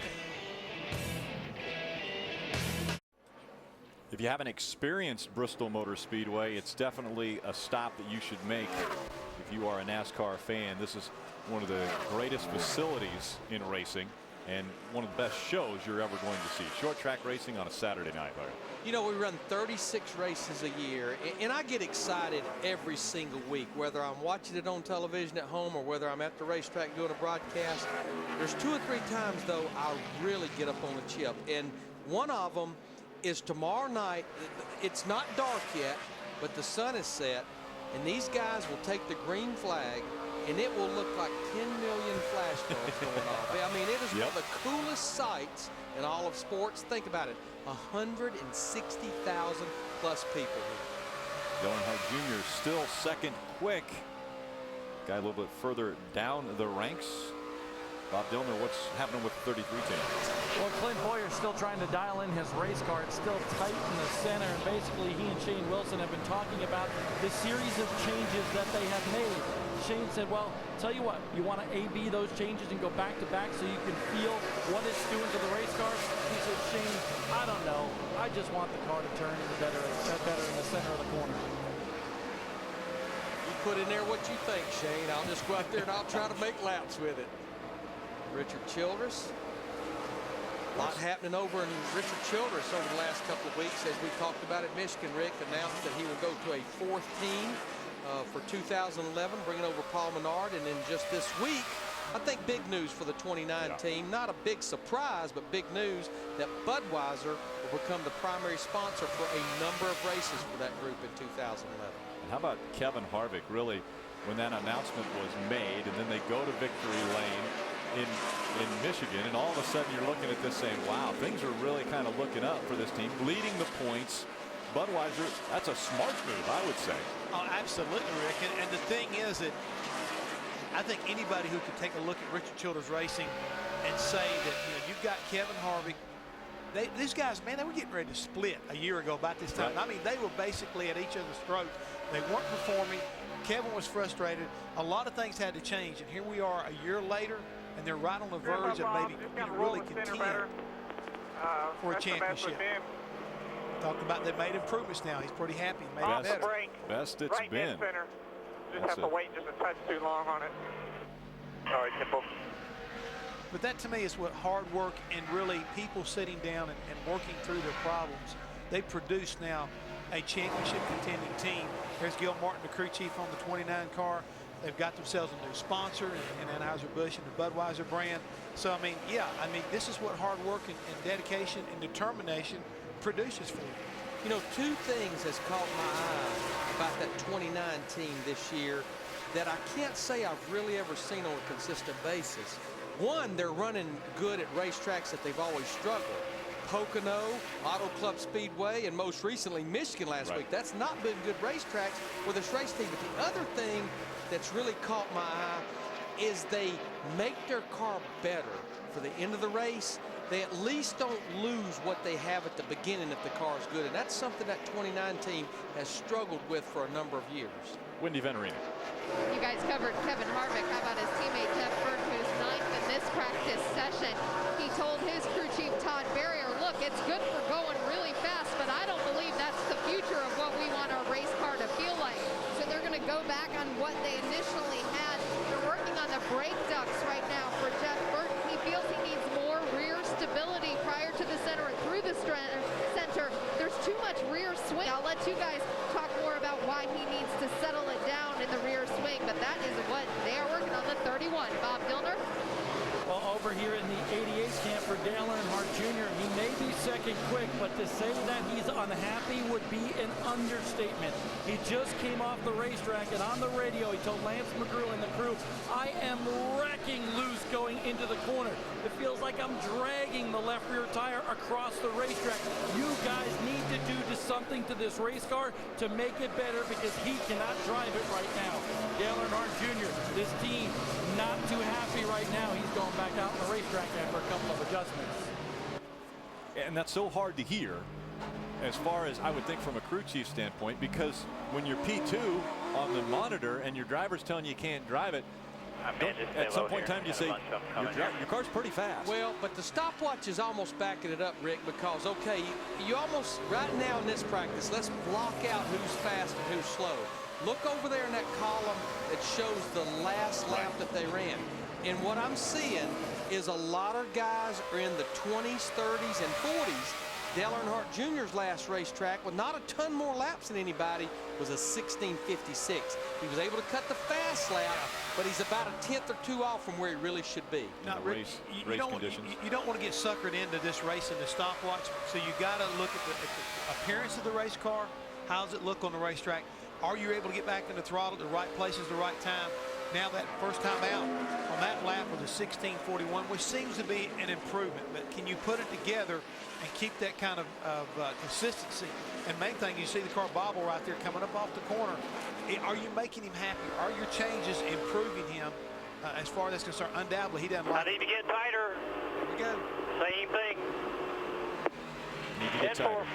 If you haven't experienced Bristol Motor Speedway, it's definitely a stop that you should make if you are a NASCAR fan. This is one of the greatest facilities in racing, and one of the best shows you're ever going to see. Short track racing on a Saturday night, Larry. You know, we run 36 races a year, and I get excited every single week, whether I'm watching it on television at home or whether I'm at the racetrack doing a broadcast. There's 2 or 3 times, though, I really get up on the chip, and one of them is tomorrow night. It's not dark yet, but the sun is set, and these guys will take the green flag, and it will look like 10 million flash bulbs going off. I mean, it is one of the coolest sights in all of sports. Think about it, 160,000 plus people here. Dale Earnhardt Jr. still second quick. Guy a little bit further down the ranks. Bob Dillner, what's happening with the 33 team? Well, Clint Boyer's still trying to dial in his race car. It's still tight in the center, and basically he and Shane Wilson have been talking about the series of changes that they have made. Shane said, well, tell you what, you want to A-B those changes and go back to back so you can feel what it's doing to the race car? He said, Shane, I don't know. I just want the car to turn better in the center of the corner. You put in there what you think, Shane. I'll just go out there and I'll try to make laps with it. Richard Childress. A lot happening over in Richard Childress over the last couple of weeks. As we talked about at Michigan, Rick announced that he will go to a 4th team for 2011, bringing over Paul Menard. And then just this week, I think big news for the 29 team. Not a big surprise, but big news that Budweiser will become the primary sponsor for a number of races for that group in 2011. And how about Kevin Harvick, really, when that announcement was made, and then they go to victory lane in Michigan, and all of a sudden you're looking at this saying, wow, things are really kind of looking up for this team, leading the points. Budweiser, that's a smart move, I would say. Oh, absolutely, Rick. And the thing is that I think anybody who could take a look at Richard Childress Racing and say that, you know, you've got Kevin Harvick. These guys, man, they were getting ready to split a year ago about this time. Right. I mean, they were basically at each other's throat. They weren't performing. Kevin was frustrated. A lot of things had to change, and here we are a year later, and they're right on the verge of maybe really contend for a championship. Talked about they made improvements now. He's pretty happy. Made it better. Best it's been. Just have to wait just a touch too long on it. All right, Temple. But that to me is what hard work and really people sitting down and working through their problems. They produce now a championship contending team. There's Gil Martin, the crew chief on the 29 car. They've got themselves a new sponsor in Anheuser-Busch and the Budweiser brand. So, I mean, yeah, I mean, this is what hard work and dedication and determination produces for you. You know, 2 things has caught my eye about that 29 team this year that I can't say I've really ever seen on a consistent basis. One, they're running good at racetracks that they've always struggled. Pocono, Auto Club Speedway, and most recently Michigan last week. That's not been good racetracks for this race team. But the other thing that's really caught my eye is they make their car better for the end of the race. They at least don't lose what they have at the beginning if the car is good. And that's something that 29 team has struggled with for a number of years. Wendy Venturini. You guys covered Kevin Harvick. How about his teammate Jeff Burton, who's 9th in this practice session? He told his crew chief Todd Berrier, look, it's good for going really fast, but I don't believe that's the future of what we want our race car to feel like. So they're going to go back on what they initially had. They're working on the brake ducts right now for Jeff Burton. He feels he needs more rear stability prior to the center and through the center. There's too much rear swing. I'll let you guys talk more about why he needs to settle it down in the rear swing, but that is what they are working on, the 31. Bob Dillner. Well, over here in the 88 camp for Dale Earnhardt Jr., he may be second quick, but to say that he's unhappy would be an understatement. He just came off the racetrack, and on the radio, he told Lance McGrew and the crew, I am wrecking loose going into the corner. It feels like I'm dragging the left rear tire across the racetrack. You guys need to do something to this race car to make it better because he cannot drive it right now. Dale Earnhardt Jr., this team, not too happy right now. He's going back out on the racetrack after a couple of adjustments. And that's so hard to hear as far as I would think from a crew chief standpoint, because when you're P2 on the monitor and your driver's telling you can't drive it, at some point in time you say your car's pretty fast. Well, but the stopwatch is almost backing it up, Rick, because, okay, you almost, right now in this practice, let's block out who's fast and who's slow. Look over there in that column that shows the last lap that they ran. And what I'm seeing is a lot of guys are in the 20s, 30s, and 40s. Dale Earnhardt Jr.'s last racetrack with not a ton more laps than anybody was a 16:56. He was able to cut the fast lap, but he's about a tenth or two off from where he really should be. Not race conditions. You don't want to get suckered into this race in the stopwatch, so you got to look at the appearance of the race car. How does it look on the racetrack? Are you able to get back in the throttle at the right places, the right time? Now that first time out on that lap was a 16:41, which seems to be an improvement. But can you put it together and keep that kind of consistency? And main thing, you see the car bobble right there coming up off the corner. Are you making him happy? Are your changes improving him as far as that's concerned? Undoubtedly, he doesn't like I need to get tighter. Here we go. Same thing. Need to get tighter.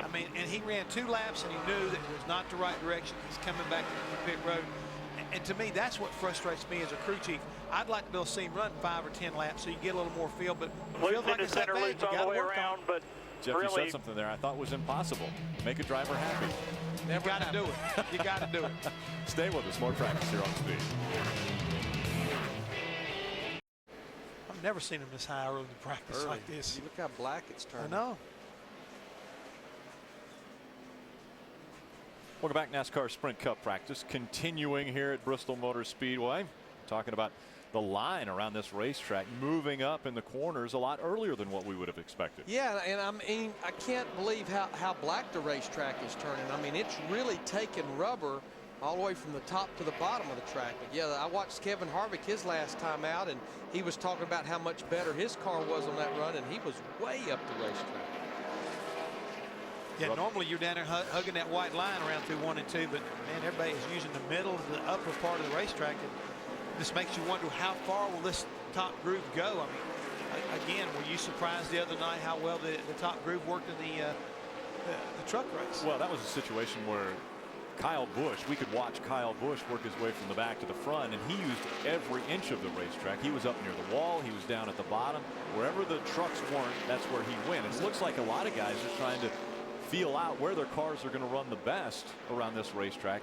I mean, and he ran 2 laps and he knew that it was not the right direction. He's coming back to the pit road. And to me, that's what frustrates me as a crew chief. I'd like to be able to see him run 5 or 10 laps so you get a little more feel, but it feels like it's that center bad. loops all the way around, but Jeff, really, you said something there I thought was impossible. Make a driver happy. You got to do it. You got to do it. Stay with us. More practice here on Speed. I've never seen him this high early in practice like this. Look how black it's turning. I know. Welcome back, NASCAR Sprint Cup practice continuing here at Bristol Motor Speedway. Talking about the line around this racetrack moving up in the corners a lot earlier than what we would have expected. Yeah, and I can't believe how black the racetrack is turning. I mean, it's really taken rubber all the way from the top to the bottom of the track. But yeah, I watched Kevin Harvick his last time out, and he was talking about how much better his car was on that run, and he was way up the racetrack. Yeah, normally you're down there hugging that white line around through 1 and 2, but man, everybody is using the middle to the upper part of the racetrack, and this makes you wonder how far will this top groove go. I mean, again, were you surprised the other night how well the top groove worked in the truck race? Well, that was a situation where Kyle Busch, we could watch Kyle Busch work his way from the back to the front, and he used every inch of the racetrack. He was up near the wall, he was down at the bottom. Wherever the trucks weren't, that's where he went. It looks like a lot of guys are trying to feel out where their cars are going to run the best around this racetrack,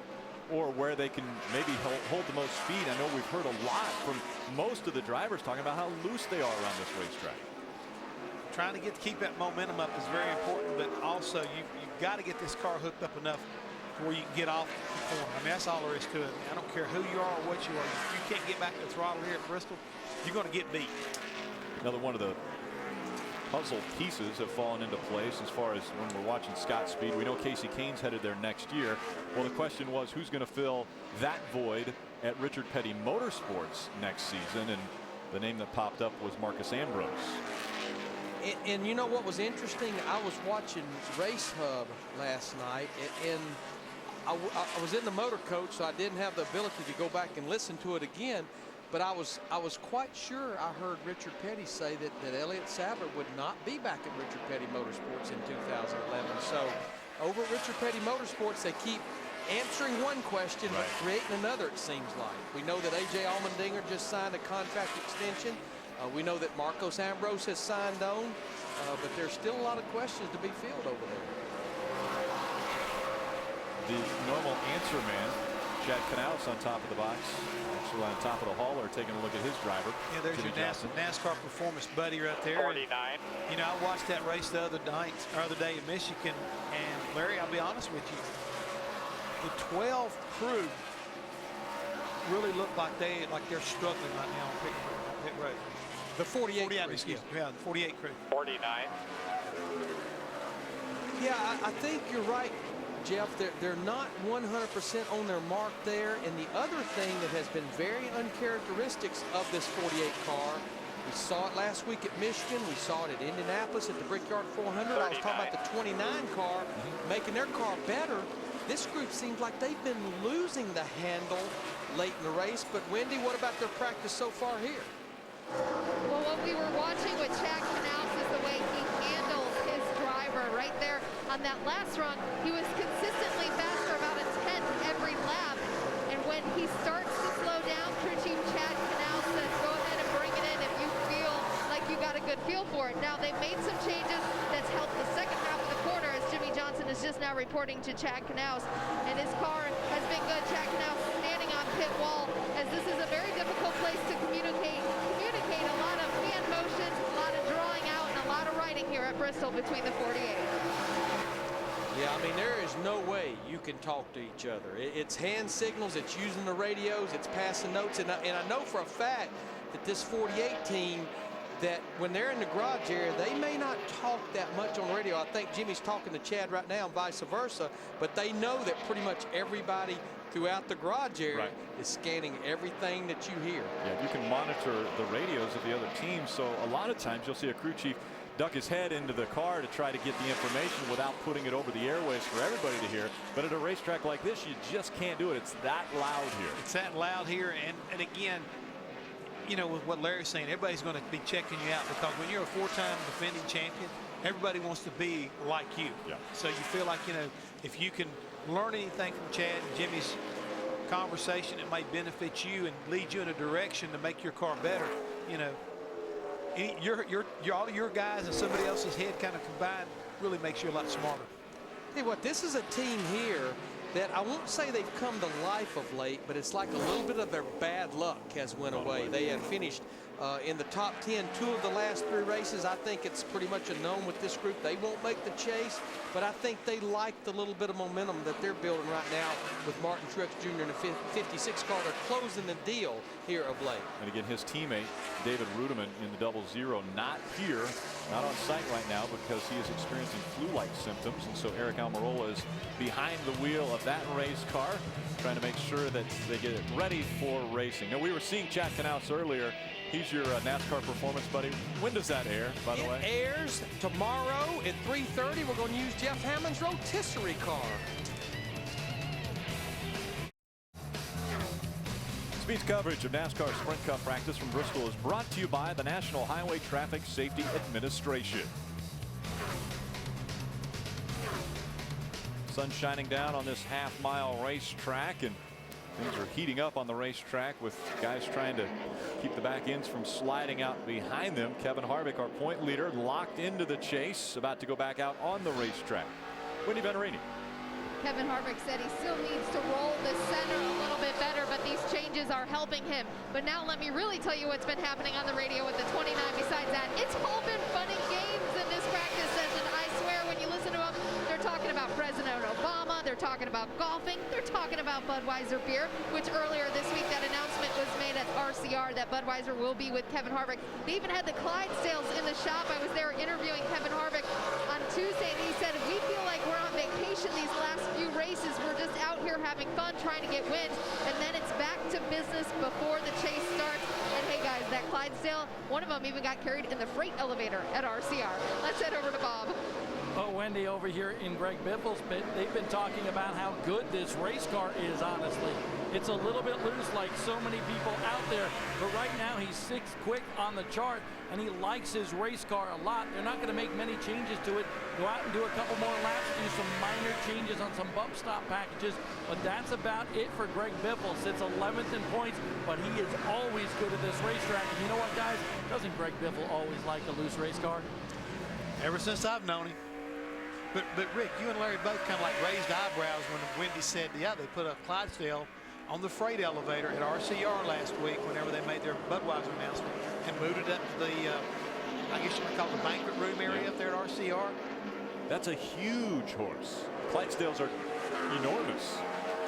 or where they can maybe hold the most speed. I know we've heard a lot from most of the drivers talking about how loose they are around this racetrack. Trying to keep that momentum up is very important, but also you've got to get this car hooked up enough to where you can get off the corner. I mean, that's all there is to it. I don't care who you are or what you are. If you can't get back to the throttle here at Bristol, you're going to get beat. Another one of the puzzle pieces have fallen into place as far as when we're watching Scott Speed. We know Casey Kane's headed there next year. Well, the question was who's going to fill that void at Richard Petty Motorsports next season, and the name that popped up was Marcus Ambrose. And you know what was interesting? I was watching Race Hub last night, and I was in the motor coach, so I didn't have the ability to go back and listen to it again. But I was quite sure I heard Richard Petty say that Elliott Sadler would not be back at Richard Petty Motorsports in 2011. So over at Richard Petty Motorsports, they keep answering one question but creating another, it seems like. We know that A.J. Allmendinger just signed a contract extension. We know that Marcos Ambrose has signed on, but there's still a lot of questions to be filled over there. The normal answer man, Chad Knaus, on top of the box. Actually on top of the hauler, taking a look at his driver. Yeah, there's your NASCAR performance buddy right there. 49. You know, I watched that race the other day in Michigan, and Larry, I'll be honest with you, the 12 crew really look like they're struggling right now on pit road. The 48 crew. Excuse me. Yeah, the 48 crew. 49. Yeah, I think you're right, Jeff. They're not 100% on their mark there. And the other thing that has been very uncharacteristic of this 48 car, we saw it last week at Michigan. We saw it at Indianapolis at the Brickyard 400. 39. I was talking about the 29 car making their car better. This group seems like they've been losing the handle late in the race. But Wendy, what about their practice so far here? Well, what we were watching with Chad Knaus is the way he handles his driver right there on that last run. He was consistently faster, about a tenth every lap. And when he starts to slow down, crew chief Chad Knaus says, go ahead and bring it in if you feel like you got a good feel for it. Now, they made some changes that's helped the second half of the corner, as Jimmy Johnson Johnson is just now reporting to Chad Knaus, and his car has been good. Chad Knaus standing on pit wall, as this is a very difficult place to communicate a lot of hand motions, a lot of drawing out, and a lot of writing here at Bristol between the 48. Yeah, I mean, there is no way you can talk to each other. It's hand signals, it's using the radios, it's passing notes, and I know for a fact that this 48 team, that when they're in the garage area, they may not talk that much on the radio. I think Jimmy's talking to Chad right now and vice versa, but they know that pretty much everybody throughout the garage area is scanning everything that you hear. Yeah, you can monitor the radios of the other teams, so a lot of times you'll see a crew chief duck his head into the car to try to get the information without putting it over the airways for everybody to hear. But at a racetrack like this, you just can't do it. It's that loud here. It's that loud here, and again, you know, with what Larry's saying, everybody's going to be checking you out, because when you're a 4-time defending champion, everybody wants to be like you. Yeah. So you feel like, you know, if you can learn anything from Chad and Jimmy's conversation, it might benefit you and lead you in a direction to make your car better. You know, all your guys and somebody else's head kind of combined really makes you a lot smarter. Hey, what, this is a team here that I won't say they've come to life of late, but it's like a little bit of their bad luck has went away. They had finished in the top 10 2 of the last 3 races. I think it's pretty much a known with this group. They won't make the chase, but I think they like the little bit of momentum that they're building right now with Martin Truex Jr. in the 56 car. They're closing the deal here of late. And again, his teammate, David Rudiman, in the 00, not here, not on site right now because he is experiencing flu-like symptoms. And so Eric Almirola is behind the wheel of that race car, trying to make sure that they get it ready for racing. Now, we were seeing Chad Knaus earlier. He's your NASCAR performance buddy. When does that air, by the way? It airs tomorrow at 3:30. We're going to use Jeff Hammond's rotisserie car. Speed's coverage of NASCAR Sprint Cup practice from Bristol is brought to you by the National Highway Traffic Safety Administration. Sun shining down on this half-mile racetrack, and things are heating up on the racetrack with guys trying to keep the back ends from sliding out behind them. Kevin Harvick, our point leader, locked into the chase, about to go back out on the racetrack. Wendy Venerini. Kevin Harvick said he still needs to roll the center a little bit better, but these changes are helping him. But now let me really tell you what's been happening on the radio with the 29 besides that. It's all been fun and games in this practice session. I swear, when you listen to them, they're talking about President Obama, they're talking about golfing, they're talking about Budweiser beer, which earlier this week that announcement was made at RCR that Budweiser will be with Kevin Harvick. They even had the Clydesdales in the shop. I was there interviewing Kevin Harvick on Tuesday, and he said, we feel like we're on vacation these last few races. We're just out here having fun, trying to get wins, and then it's back to business before the chase starts. And hey guys, that Clydesdale, one of them even got carried in the freight elevator at RCR. Let's head over to Bob. Oh, Wendy, over here in Greg Biffle's pit, they've been talking about how good this race car is, honestly. It's a little bit loose like so many people out there, but right now he's 6th quick on the chart, and he likes his race car a lot. They're not going to make many changes to it. Go out and do a couple more laps, do some minor changes on some bump stop packages, but that's about it for Greg Biffle. Sits 11th in points, but he is always good at this racetrack. And you know what, guys? Doesn't Greg Biffle always like a loose race car? Ever since I've known him. But Rick, you and Larry both kind of like raised eyebrows when Wendy said, yeah, they put a Clydesdale on the freight elevator at RCR last week whenever they made their Budweiser announcement and moved it up to the, I guess you might call it the banquet room area up there at RCR. That's a huge horse. Clydesdales are enormous.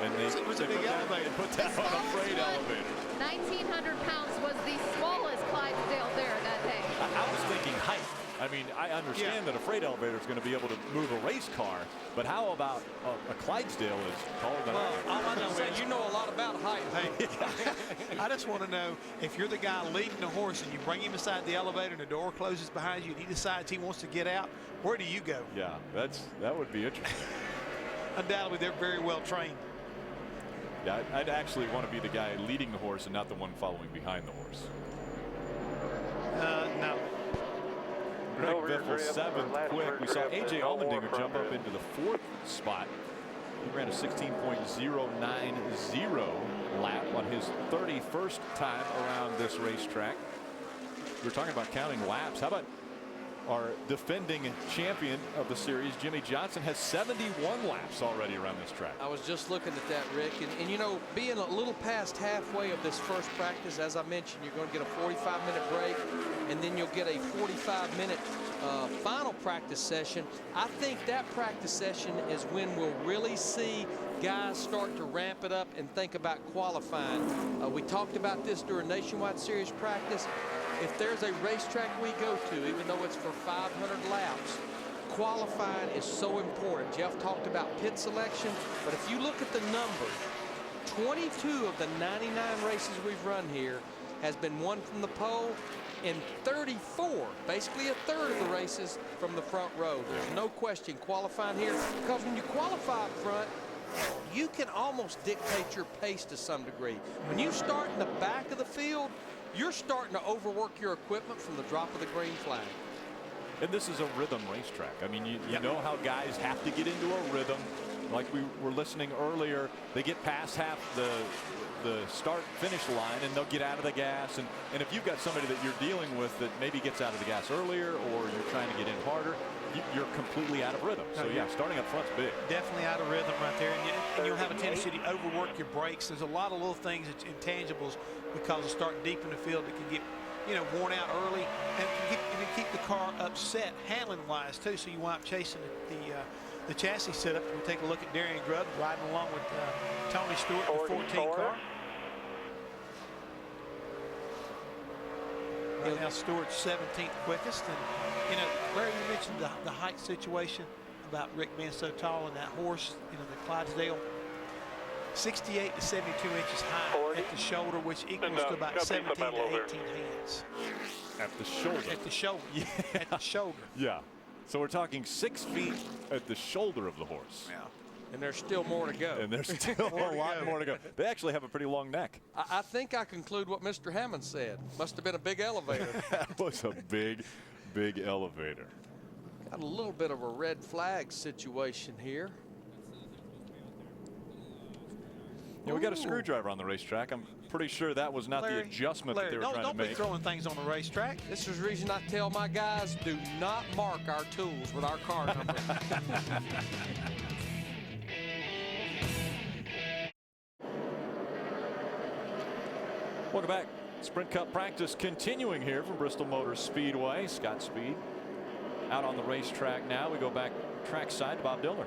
And they it was a big elevator. Put that on a freight elevator. 1,900 pounds was the smallest Clydesdale there that day. I was thinking height. I mean, I understand that a freight elevator is going to be able to move a race car, but how about a Clydesdale is taller than I know is you know a lot about height. Hey, I just want to know, if you're the guy leading the horse and you bring him inside the elevator and the door closes behind you and he decides he wants to get out, where do you go? Yeah, that would be interesting. Undoubtedly, they're very well trained. Yeah, I'd actually want to be the guy leading the horse and not the one following behind the horse. No. Greg Biffle 7th quick. We saw A.J. Allmendinger jump up into the 4th spot. He ran a 16.090 lap on his 31st time around this racetrack. We're talking about counting laps. How about our defending champion of the series, Jimmy Johnson, has 71 laps already around this track. I was just looking at that, Rick, and you know, being a little past halfway of this first practice, as I mentioned, you're going to get a 45-minute break, and then you'll get a 45-minute final practice session. I think that practice session is when we'll really see guys start to ramp it up and think about qualifying. We talked about this during Nationwide Series practice. If there's a racetrack we go to, even though it's for 500 laps, qualifying is so important. Jeff talked about pit selection, but if you look at the numbers, 22 of the 99 races we've run here has been won from the pole, and 34, basically a third of the races, from the front row. There's no question qualifying here, because when you qualify up front, you can almost dictate your pace to some degree. When you start in the back of the field, you're starting to overwork your equipment from the drop of the green flag. And this is a rhythm racetrack. I mean, you know how guys have to get into a rhythm. Like we were listening earlier, they get past half the start-finish line, and they'll get out of the gas. And if you've got somebody that you're dealing with that maybe gets out of the gas earlier, or you're trying to get in harder, you're completely out of rhythm. So yeah, starting up front's big. Definitely out of rhythm right there, and you'll have a tendency to overwork your brakes. There's a lot of little things, intangibles, because of starting deep in the field that can get, you know, worn out early, and can keep the car upset handling-wise too. So you wind up chasing the chassis setup. We'll take a look at Darian Grubb riding along with Tony Stewart, the 14 car. Right now, Stewart's 17th quickest, and you know, Larry, you mentioned the height situation about Rick being so tall, and that horse, you know, the Clydesdale, 68 to 72 inches high at the shoulder, which equals to about 17 to 18 hands. At the shoulder. At the shoulder. Yeah. At the shoulder. Yeah. So we're talking 6 feet at the shoulder of the horse. Yeah. And there's still more to go. And there's still a lot more to go. They actually have a pretty long neck. I think I conclude what Mr. Hammond said. Must have been a big elevator. That was a big, big elevator. Got a little bit of a red flag situation here. Yeah, we got a screwdriver on the racetrack. I'm pretty sure that was not the adjustment that they were trying to make. Don't be throwing things on the racetrack. This is the reason I tell my guys, do not mark our tools with our car number. Welcome back. Sprint Cup practice continuing here from Bristol Motor Speedway. Scott Speed out on the racetrack now. We go back trackside to Bob Dillner.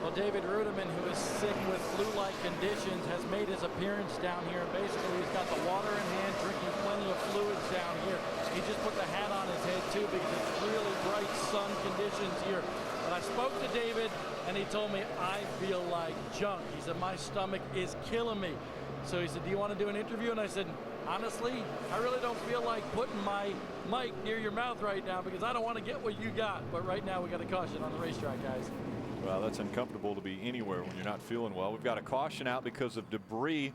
Well, David Rudiman, who is sick with flu-like conditions, has made his appearance down here. Basically, he's got the water in hand, drinking plenty of fluids down here. He just put the hat on his head, too, because it's really bright sun conditions here. But I spoke to David, and he told me, I feel like junk. He said, my stomach is killing me. So he said, do you want to do an interview? And I said, honestly, I really don't feel like putting my mic near your mouth right now, because I don't want to get what you got. But right now, we got a caution on the racetrack, guys. Well, that's uncomfortable to be anywhere when you're not feeling well. We've got a caution out because of debris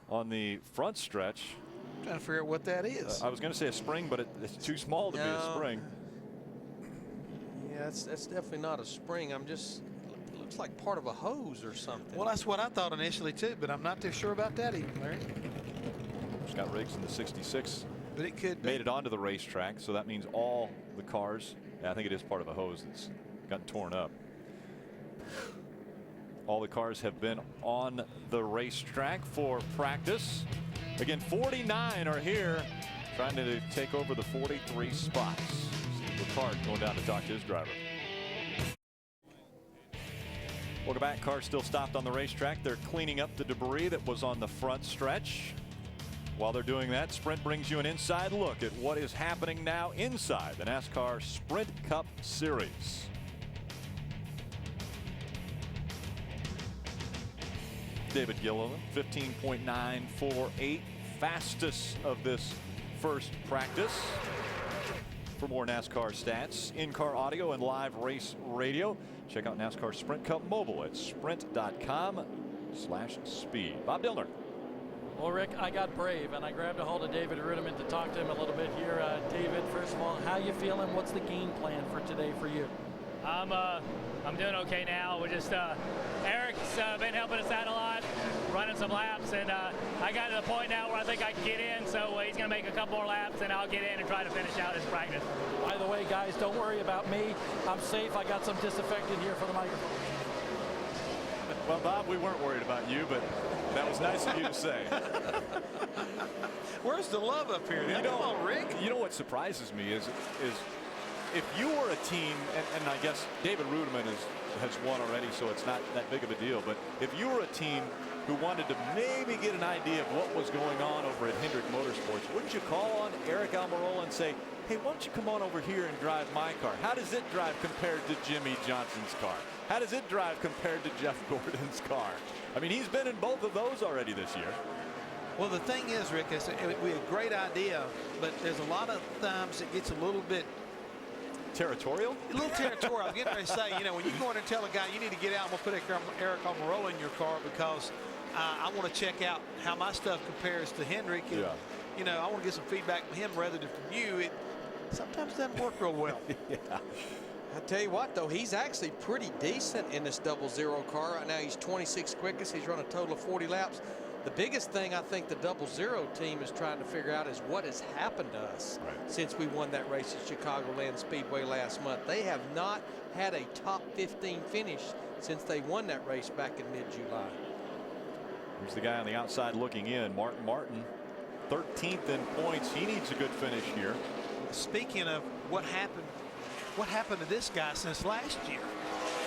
on the front stretch. I'm trying to figure out what that is. I was going to say a spring, but it's too small to be a spring. Yeah, that's definitely not a spring. It looks like part of a hose or something. Well, that's what I thought initially too, but I'm not too sure about that even, Larry. Scott Riggs in the 66. But it could made it onto the racetrack, so that means all the cars. Yeah, I think it is part of a hose that's gotten torn up. All the cars have been on the racetrack for practice. Again, 49 are here trying to take over the 43 spots. Ricard going down to talk to his driver. Welcome back. Cars still stopped on the racetrack. They're cleaning up the debris that was on the front stretch. While they're doing that, Sprint brings you an inside look at what is happening now inside the NASCAR Sprint Cup Series. David Gilliland, 15.948, fastest of this first practice. For more NASCAR stats, in-car audio, and live race radio, check out NASCAR Sprint Cup mobile at sprint.com/speed. Bob Dillner. Well, Rick, I got brave, and I grabbed a hold of David Rudiman to talk to him a little bit here. David, first of all, how you feeling? What's the game plan for today for you? I'm doing okay now. We're just Eric's been helping us out a lot. running some laps, and I got to the point now where I think I can get in, so he's going to make a couple more laps, and I'll get in and try to finish out his practice. By the way, guys, don't worry about me. I'm safe. I got some disinfectant here for the microphone. Well, Bob, we weren't worried about you, but that was nice of you to say. Where's the love up here? You Come on, Rick. You know what surprises me is if you were a team, and I guess David Ruderman has won already, so it's not that big of a deal, but if you were a team who wanted to maybe get an idea of what was going on over at Hendrick Motorsports, wouldn't you call on Eric Almirola and say, hey, why don't you come on over here and drive my car? How does it drive compared to Jimmy Johnson's car? How does it drive compared to Jeff Gordon's car? I mean, he's been in both of those already this year. Well, the thing is, Rick, we had a great idea, but there's a lot of times it gets a little bit territorial. A little territorial. I'm getting ready to say, you know, when you go in and tell a guy you need to get out, I'm gonna put Eric Almirola in your car because I want to check out how my stuff compares to Hendrick. And, you know, I want to get some feedback from him rather than from you. It sometimes doesn't work real well. Yeah. I tell you what, though, he's actually pretty decent in this 00 car. Right now, he's 26th quickest. He's run a total of 40 laps. The biggest thing I think the 00 team is trying to figure out is what has happened to us since we won that race at Chicagoland Speedway last month. They have not had a top 15 finish since they won that race back in mid-July. Here's the guy on the outside looking in, Martin Martin, 13th in points. He needs a good finish here. Speaking of what happened to this guy since last year?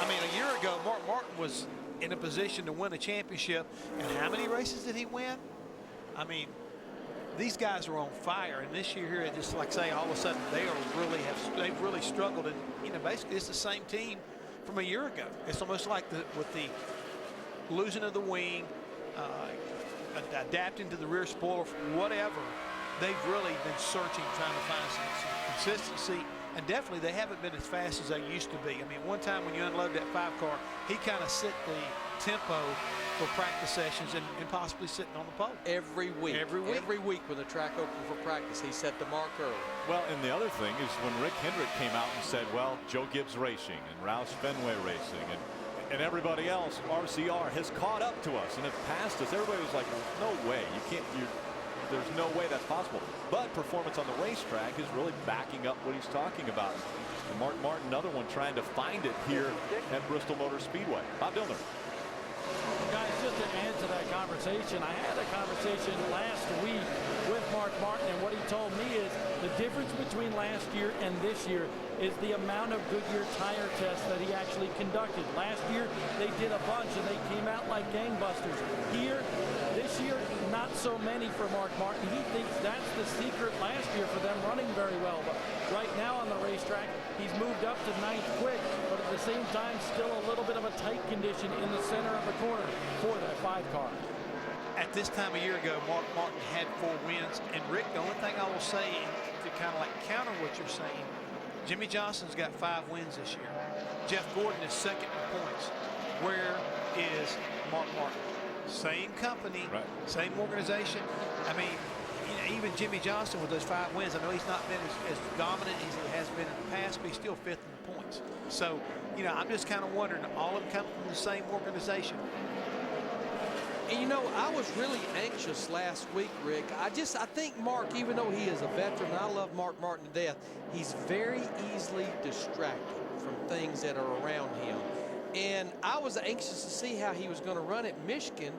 I mean, a year ago, Martin Martin was in a position to win a championship, and how many races did he win? I mean, these guys are on fire, and this year here, it just like say all of a sudden they've really struggled, and you know, basically it's the same team from a year ago. It's almost like with the losing of the wing, adapting to the rear spoiler, whatever. They've really been searching, trying to find some consistency. And definitely they haven't been as fast as they used to be. I mean, one time when you unload that 5 car, he kind of set the tempo for practice sessions and possibly sitting on the pole. Every week when the track opened for practice, he set the mark early. Well, and the other thing is when Rick Hendrick came out and said, well, Joe Gibbs Racing and Roush Fenway Racing and everybody else, RCR, has caught up to us and have passed us. Everybody was like, no way, you can't, there's no way that's possible. But performance on the racetrack is really backing up what he's talking about. And Mark Martin, another one trying to find it here at Bristol Motor Speedway. Bob Dillner. Guys, just to add to that conversation, I had a conversation last week with Mark Martin, and what he told me is the difference between last year and this year is the amount of Goodyear tire tests that he actually conducted. Last year, they did a bunch, and they came out like gangbusters. This year, not so many for Mark Martin. He thinks that's the secret last year for them running very well. But right now on the racetrack, he's moved up to 9th quick, but at the same time, still a little bit of a tight condition in the center of the corner for that 5 car. At this time a year ago, Mark Martin had 4 wins. And Rick, the only thing I will say to kind of like counter what you're saying, Jimmy Johnson's got 5 wins this year. Jeff Gordon is 2nd in points. Where is Mark Martin? Same company, same organization. I mean, you know, even Jimmy Johnson with those 5 wins, I know he's not been as dominant as he has been in the past, but he's still 5th in the points. So, you know, I'm just kind of wondering, all of them come from the same organization. And you know, I was really anxious last week, Rick. I think Mark, even though he is a veteran, I love Mark Martin to death, he's very easily distracted from things that are around him. And I was anxious to see how he was going to run at Michigan,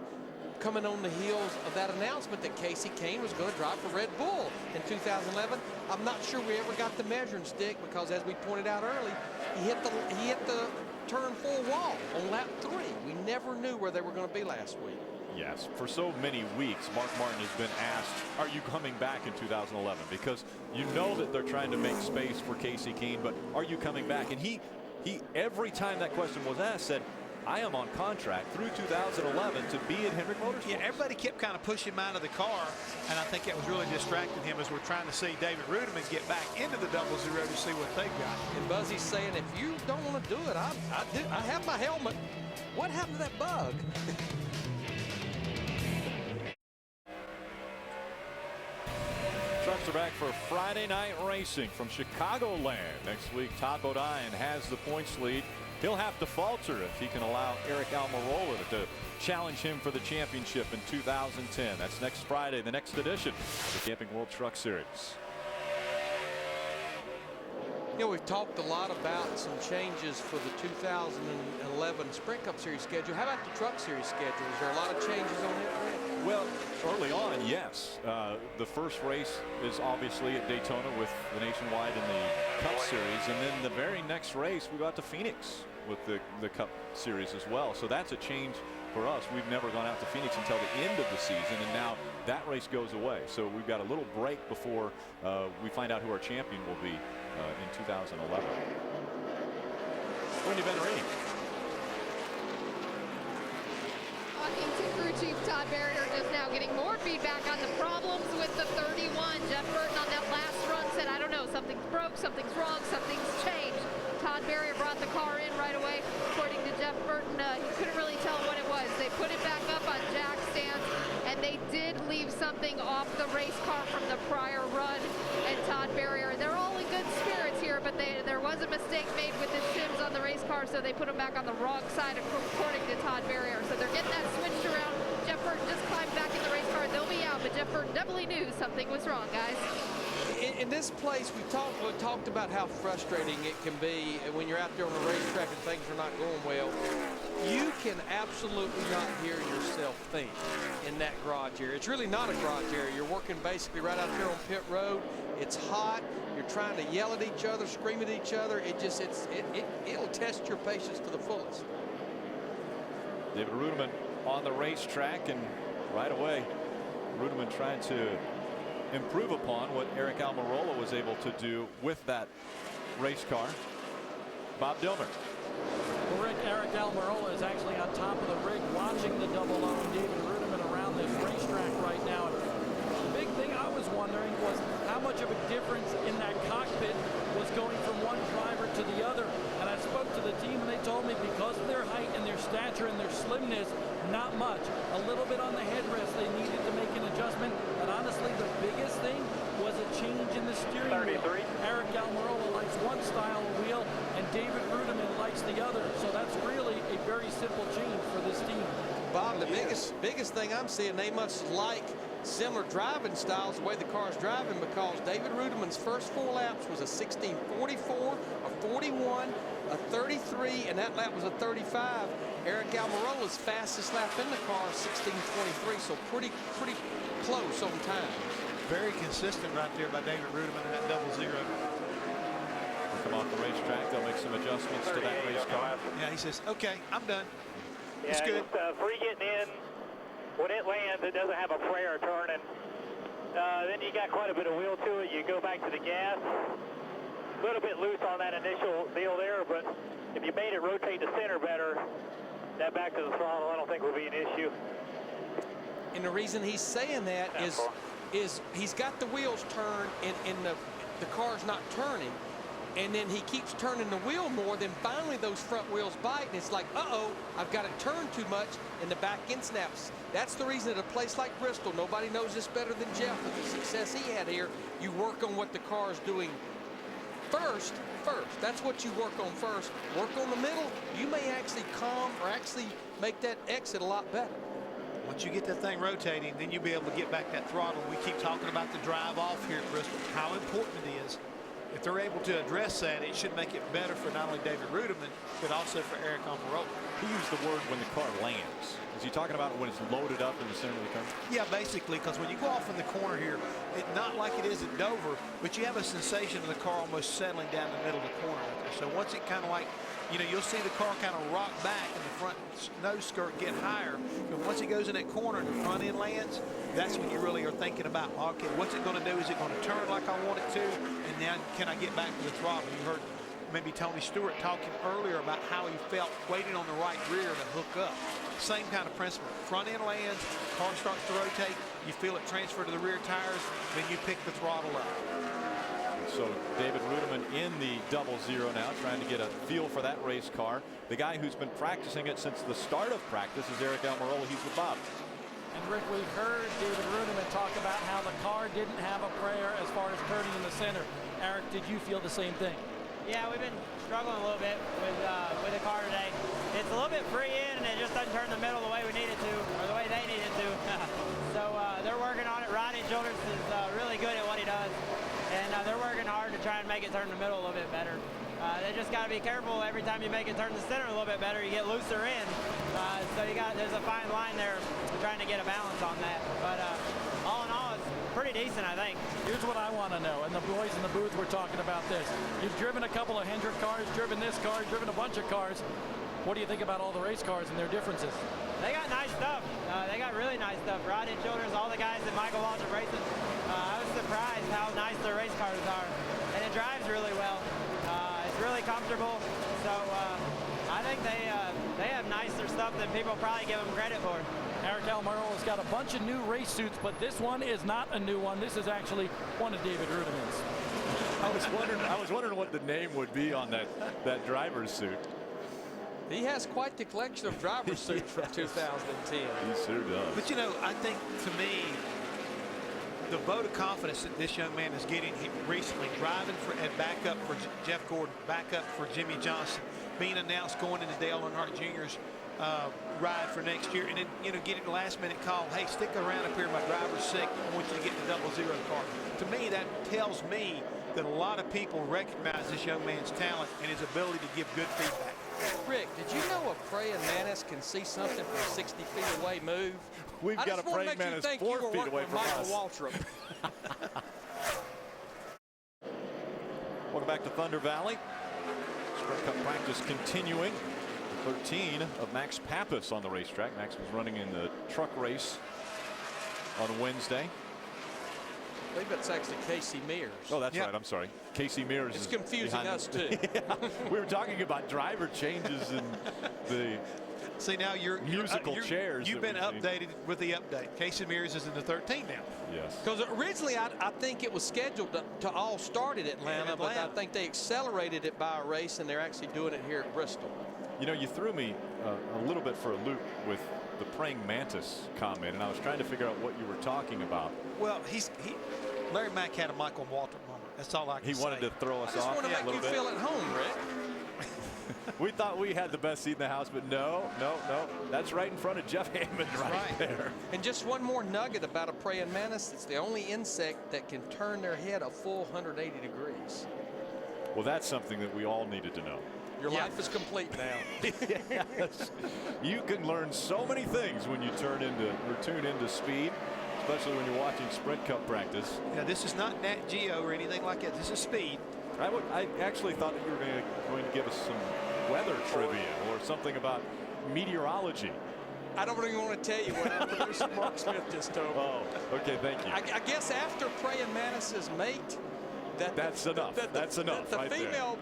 coming on the heels of that announcement that Casey Kane was going to drive for Red Bull in 2011. I'm not sure we ever got the measuring stick because, as we pointed out early, he hit the turn 4 wall on lap 3. We never knew where they were going to be last week. Yes, for so many weeks, Mark Martin has been asked, are you coming back in 2011? Because you know that they're trying to make space for Casey Kane, but are you coming back? And he every time that question was asked said, I am on contract through 2011 to be at Hendrick Motorsports. Yeah, everybody kept kind of pushing him out of the car, and I think it was really distracting him as we're trying to see David Ruderman get back into the 00 to see what they've got. And Buzzy's saying, if you don't want to do it, I have my helmet. What happened to that bug? Trucks are back for Friday night racing from Chicagoland. Next week, Todd Bodine has the points lead. He'll have to falter if he can allow Eric Almirola to challenge him for the championship in 2010. That's next Friday, the next edition of the Camping World Truck Series. You know, we've talked a lot about some changes for the 2011 Sprint Cup Series schedule. How about the Truck Series schedule? Is there a lot of changes on it? Well, early on, yes. The first race is obviously at Daytona with the Nationwide and the Cup Series, and then the very next race we go out to Phoenix with the Cup Series as well. So that's a change for us. We've never gone out to Phoenix until the end of the season, and now that race goes away. So we've got a little break before we find out who our champion will be in 2011. Wendy Bennerini. Talking to crew chief Todd Barrier just now, getting more feedback on the problems with the 31. Jeff Burton on that last run said, I don't know, something's broke, something's wrong, something's changed. Todd Barrier brought the car in right away. According to Jeff Burton, he couldn't really tell what it was. They put it back up on jack stands, and they did leave something off the race car from the prior run. And Todd Barrier, they're all in good spirits here, but there was a mistake made with the shims on the race car, so they put them back on the wrong side, according to Todd Barrier. So they're getting that switched around. Jeff Burton just climbed back in the race car. They'll be out, but Jeff Burton definitely knew something was wrong, guys. In this place, we talked about how frustrating it can be when you're out there on the racetrack and things are not going well. You can absolutely not hear yourself think in that garage area. It's really not a garage area. You're working basically right out there on pit road. It's hot. You're trying to yell at each other, scream at each other. It'll test your patience to the fullest. David Rudiman on the racetrack, and right away, Rudiman trying to improve upon what Eric Almirola was able to do with that race car. Bob Dillmer. Well, Eric Almirola is actually on top of the rig watching the double O and David Rudiman around this racetrack right now. And the big thing I was wondering was how much of a difference in that cockpit was going from one driver to the other. And I spoke to the team and they told me because of their height and their stature and their slimness, not much. A little bit on the headrest, they needed to make an adjustment. And honestly, the biggest thing was a change in the steering wheel. Eric Almirola likes one style of wheel and David Rudiman likes the other. So that's really a very simple change for this team. Bob, the biggest thing I'm seeing, they must like similar driving styles, the way the car's driving, because David Rudiman's first 4 laps was a 16:44, a 41, a 33, and that lap was a 35. Eric Almirola's fastest lap in the car is 16:23, so pretty close on time. Very consistent right there by David Rudiman in that 00. They'll come off the racetrack. They'll make some adjustments to that race car. Yeah, he says, okay, I'm done. Yeah, it's good. Just free getting in. When it lands, it doesn't have a flare turning. Then you got quite a bit of wheel to it. You go back to the gas. A little bit loose on that initial deal there, but if you made it rotate to center better, that back to the throttle, I don't think will be an issue. And the reason he's saying that is he's got the wheels turned and the car's not turning. And then he keeps turning the wheel more, then finally those front wheels bite, and it's like, uh-oh, I've got it turned too much, and the back end snaps. That's the reason at a place like Bristol, nobody knows this better than Jeff with the success he had here. You work on what the car is doing first. That's what you work on first. Work on the middle. You may actually calm or actually make that exit a lot better. Once you get that thing rotating, then you'll be able to get back that throttle. We keep talking about the drive off here at Bristol, how important it is. If they're able to address that, it should make it better for not only David Rudiman, but also for Eric Almirola. He used the word when the car lands. Is he talking about when it's loaded up in the center of the turn? Yeah, basically, because when you go off in the corner here, it's not like it is at Dover, but you have a sensation of the car almost settling down the middle of the corner right there. So once it kind of like, you know, you'll see the car kind of rock back and the front nose skirt get higher. But once it goes in that corner and the front end lands, that's when you really are thinking about, okay, what's it going to do? Is it going to turn like I want it to? And now can I get back to the throttle? You heard maybe Tony Stewart talking earlier about how he felt waiting on the right rear to hook up. Same kind of principle. Front end lands, car starts to rotate, you feel it transfer to the rear tires, then you pick the throttle up. So David Rudiman in the 00 now, trying to get a feel for that race car. The guy who's been practicing it since the start of practice is Eric Almirola. He's with Bob. And Rick, we've heard David Rudiman talk about how the car didn't have a prayer as far as turning in the center. Eric, did you feel the same thing? Yeah, we've been struggling a little bit with the car today. It's a little bit free in, and it just doesn't turn the middle the way we need it to, or the way they need it to. So they're working on it. Rodney Childress is really good at what he does, and they're working hard to try and make it turn the middle a little bit better. They just got to be careful every time you make it turn the center a little bit better. You get looser in, so there's a fine line there trying to get a balance on that. But all in all, it's pretty decent, I think. Here's what I want to know, and the boys in the booth were talking about this. You've driven a couple of Hendrick cars, driven this car, driven a bunch of cars. What do you think about all the race cars and their differences? They got nice stuff. They got really nice stuff. Rodney Childress, all the guys at Michael Waltrip Racing. I was surprised how nice their race cars are, and it drives really well. It's really comfortable, so I think they have nicer stuff than people probably give them credit for. Eric Almirola's got a bunch of new race suits, but this one is not a new one. This is actually one of David Rudiman's. I was wondering what the name would be on that driver's suit. He has quite the collection of driver's suits from 2010. He sure does. But you know, I think to me, the vote of confidence that this young man is getting recently, driving at backup for Jeff Gordon, backup for Jimmy Johnson, being announced going into Dale Earnhardt Jr.'s ride for next year, and then getting the last-minute call, hey, stick around up here, my driver's sick, I want you to get the 00 car. To me, that tells me that a lot of people recognize this young man's talent and his ability to give good feedback. Rick, did you know a praying mantis can see something from 60 feet away move? We've got a praying mantis 4 feet away from Michael us. Waltrip. Welcome back to Thunder Valley. Sprint Cup practice continuing. 13 of Max Pappas on the racetrack. Max was running in the truck race on Wednesday. I believe it's actually Casey Mears. Oh, that's right. I'm sorry. Casey Mears. It's confusing us too. Yeah. We were talking about driver changes in the See, now you're musical chairs. You've been updated with the update. Casey Mears is in the 13 now. Yes. Because originally I think it was scheduled to all start at Atlanta, but I think they accelerated it by a race, and they're actually doing it here at Bristol. You know, you threw me a little bit for a loop with the praying mantis comment, and I was trying to figure out what you were talking about. Well, Larry Mack had a Michael Waltrip moment. That's all I can say. He wanted to throw us off. I just want to a make little you bit. feel at home, Rick. We thought we had the best seat in the house, but no. That's right in front of Jeff Hammond right there. And just one more nugget about a praying mantis. It's the only insect that can turn their head a full 180 degrees. Well, that's something that we all needed to know. Your life is complete now. Yes. You can learn so many things when you tune into speed, especially when you're watching Sprint Cup practice. Yeah, this is not Nat Geo or anything like that. This is speed. I actually thought that you were going to give us some weather trivia or something about meteorology. I don't even want to tell you what our producer Mark Smith just told me. Oh, okay, thank you. I guess after praying mantis's mate, that's enough. That's enough. The right female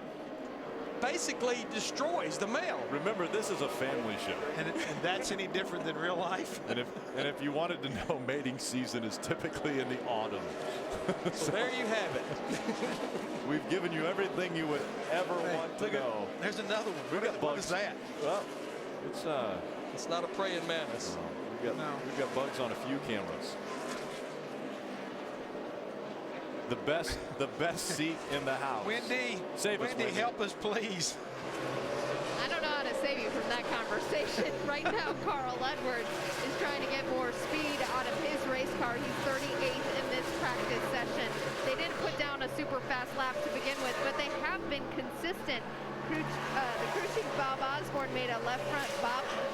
basically destroys the male. Remember, this is a family show. And that's any different than real life? And if you wanted to know, mating season is typically in the autumn. So there you have it. We've given you everything you would ever want to know. There's another one. We've got bugs. What is that? Well, it's not a praying mantis. We've got bugs on a few cameras. The best seat in the house. Wendy, save us, Wendy. Help us, please. I don't know how to save you from that conversation. Right now, Carl Edwards is trying to get more speed out of his race car. He's 38th in this practice session. They didn't put down a super fast lap to begin with, but they have been consistent. The crew chief Bob Osborne made a left front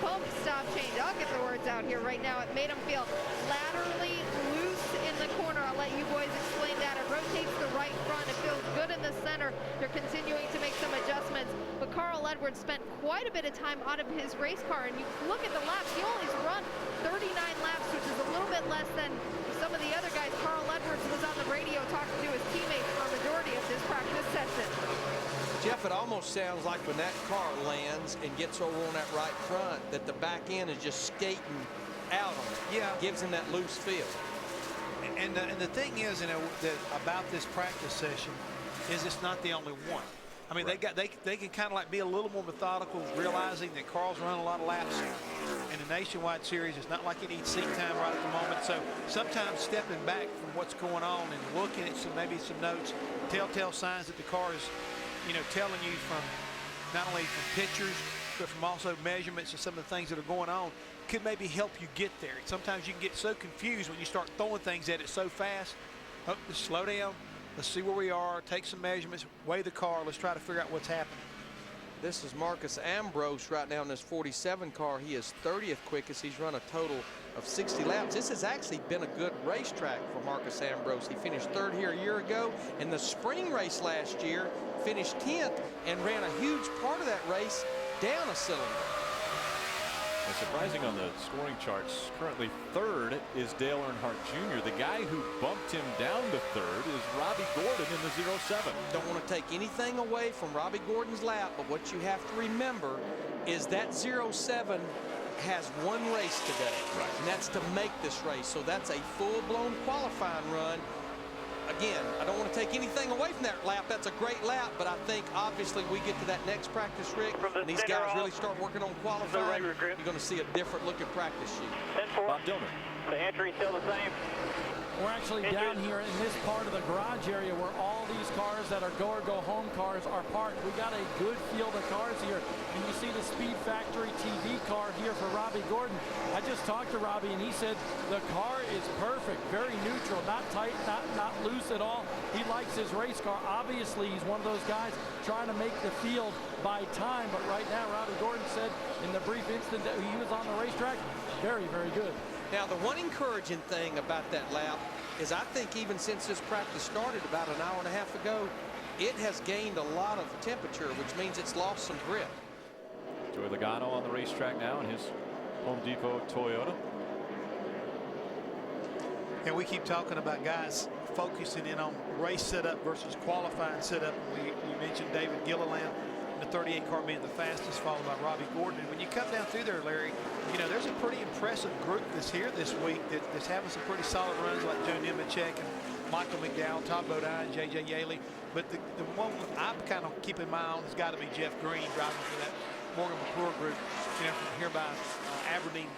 bump stop change. I'll get the words out here right now. It made him feel laterally loose in the corner. I'll let you boys explain that. It rotates the right front. It feels good in the center. They're continuing to make some adjustments. But Carl Edwards spent quite a bit of time out of his race car. And you look at the laps, he only's run 39 laps, which is a little bit less than some of the other guys. Carl Edwards was on the radio talking to his teammates for a majority of this practice session. Jeff, it almost sounds like when that car lands and gets over on that right front that the back end is just skating out on it. Yeah. Gives him that loose feel. And the thing is, about this practice session is it's not the only one. I mean, right. they can kind of like be a little more methodical, realizing that Carl's run a lot of laps in the Nationwide Series. It's not like he needs seat time right at the moment. So sometimes stepping back from what's going on and looking at maybe some notes, telltale signs that the car is you know, telling you from not only from pictures, but from also measurements and some of the things that are going on, could maybe help you get there. Sometimes you can get so confused when you start throwing things at it so fast. Oh, just slow down. Let's see where we are. Take some measurements. Weigh the car. Let's try to figure out what's happening. This is Marcus Ambrose right now in this 47 car. He is 30th quickest. He's run a total of 60 laps. This has actually been a good racetrack for Marcus Ambrose. He finished 3rd here a year ago. In the spring race last year, finished 10th and ran a huge part of that race down a cylinder. And surprising on the scoring charts, currently 3rd is Dale Earnhardt Jr. The guy who bumped him down to 3rd is Robbie Gordon in the 07. Don't want to take anything away from Robbie Gordon's lap, but what you have to remember is that 07 has one race today, and that's to make this race. So that's a full-blown qualifying run. Again, I don't want to take anything away from that lap. That's a great lap, but I think obviously we get to that next practice, Rick, and these guys really start working on qualifying. You're going to see a different looking practice sheet. Bob Dillner. The entry still the same. We're actually down here in this part of the garage area where all these cars that are go or go home cars are parked. We got a good field of cars here, and you see the Speed Factory TV car here for Robbie Gordon. I just talked to Robbie, and he said the car is perfect, very neutral, not tight, not loose at all. He likes his race car. Obviously, he's one of those guys trying to make the field by time, but right now, Robbie Gordon said in the brief instant that he was on the racetrack, very, very good. Now, the one encouraging thing about that lap is I think even since this practice started about an hour and a half ago, it has gained a lot of temperature, which means it's lost some grip. Joey Logano on the racetrack now in his Home Depot Toyota. And we keep talking about guys focusing in on race setup versus qualifying setup. We mentioned David Gilliland, the 38 car being the fastest, followed by Robbie Gordon. And when you come down through there, Larry, you know, there's a pretty impressive group that's here this week that's having some pretty solid runs, like Joe Nemechek and Michael McDowell, Todd Bodine, J.J. Yaley. But the one I'm kind of keeping my eye on has got to be Jeff Green driving for that Morgan McClure group, you know, from here by Aberdeen,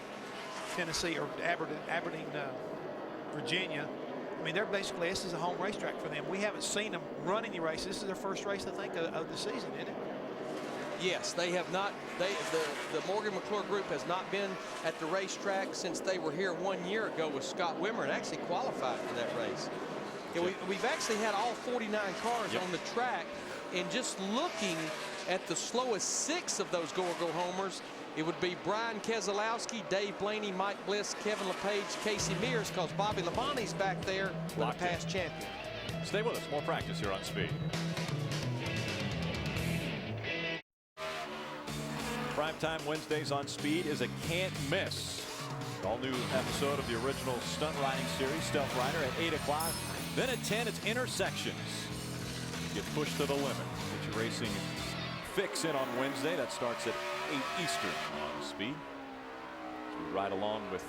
Tennessee, or Aberdeen, Virginia. I mean, they're basically, this is a home racetrack for them. We haven't seen them run any races. This is their first race, I think, of the season, isn't it? Yes, they have not. The Morgan McClure group has not been at the racetrack since they were here 1 year ago with Scott Wimmer and actually qualified for that race. Yeah, we've actually had all 49 cars on the track, and just looking at the slowest 6 of those go-homers, it would be Brian Keselowski, Dave Blaney, Mike Bliss, Kevin LePage, Casey Mears, because Bobby Labonte's back there with a past champion. Stay with us. More practice here on Speed. Primetime Wednesdays on Speed is a can't miss. All new episode of the original stunt riding series, Stealth Rider, at 8 o'clock. Then at 10, it's Intersections. Get pushed to the limit. Get your racing fix in on Wednesday. That starts at 8 Eastern on Speed. So we ride along with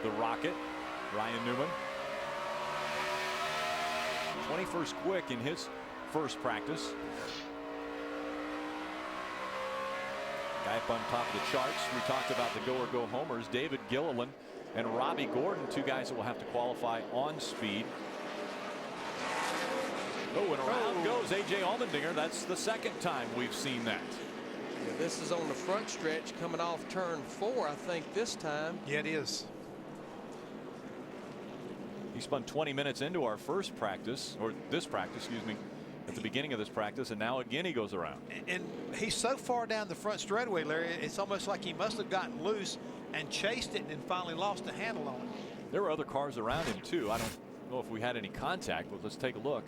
the Rocket, Ryan Newman. 21st quick in his first practice. Guy up on top of the charts. We talked about the go or go homers, David Gilliland and Robbie Gordon, 2 guys that will have to qualify on Speed. Oh, and around goes A.J. Allmendinger. That's the 2nd time we've seen that. Yeah, this is on the front stretch coming off turn 4, I think, this time. Yeah, it is. He spun 20 minutes into our first practice, or this practice, excuse me, at the beginning of this practice, and now again he goes around. And he's so far down the front straightaway, Larry, it's almost like he must have gotten loose and chased it and finally lost the handle on it. There were other cars around him too. I don't know if we had any contact, but let's take a look.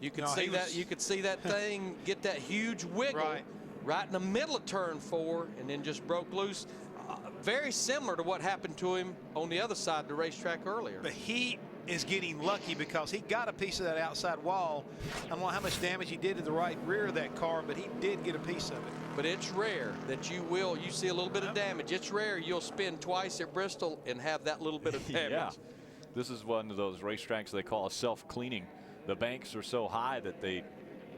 You could see that. You could see that thing get that huge wiggle right in the middle of turn 4, and then just broke loose. Very similar to what happened to him on the other side of the racetrack earlier. But he is getting lucky because he got a piece of that outside wall. I don't know how much damage he did to the right rear of that car, but he did get a piece of it. But it's rare that you see a little bit of damage. It's rare you'll spin twice at Bristol and have that little bit of damage. Yeah. This is one of those racetracks they call a self-cleaning. The banks are so high that they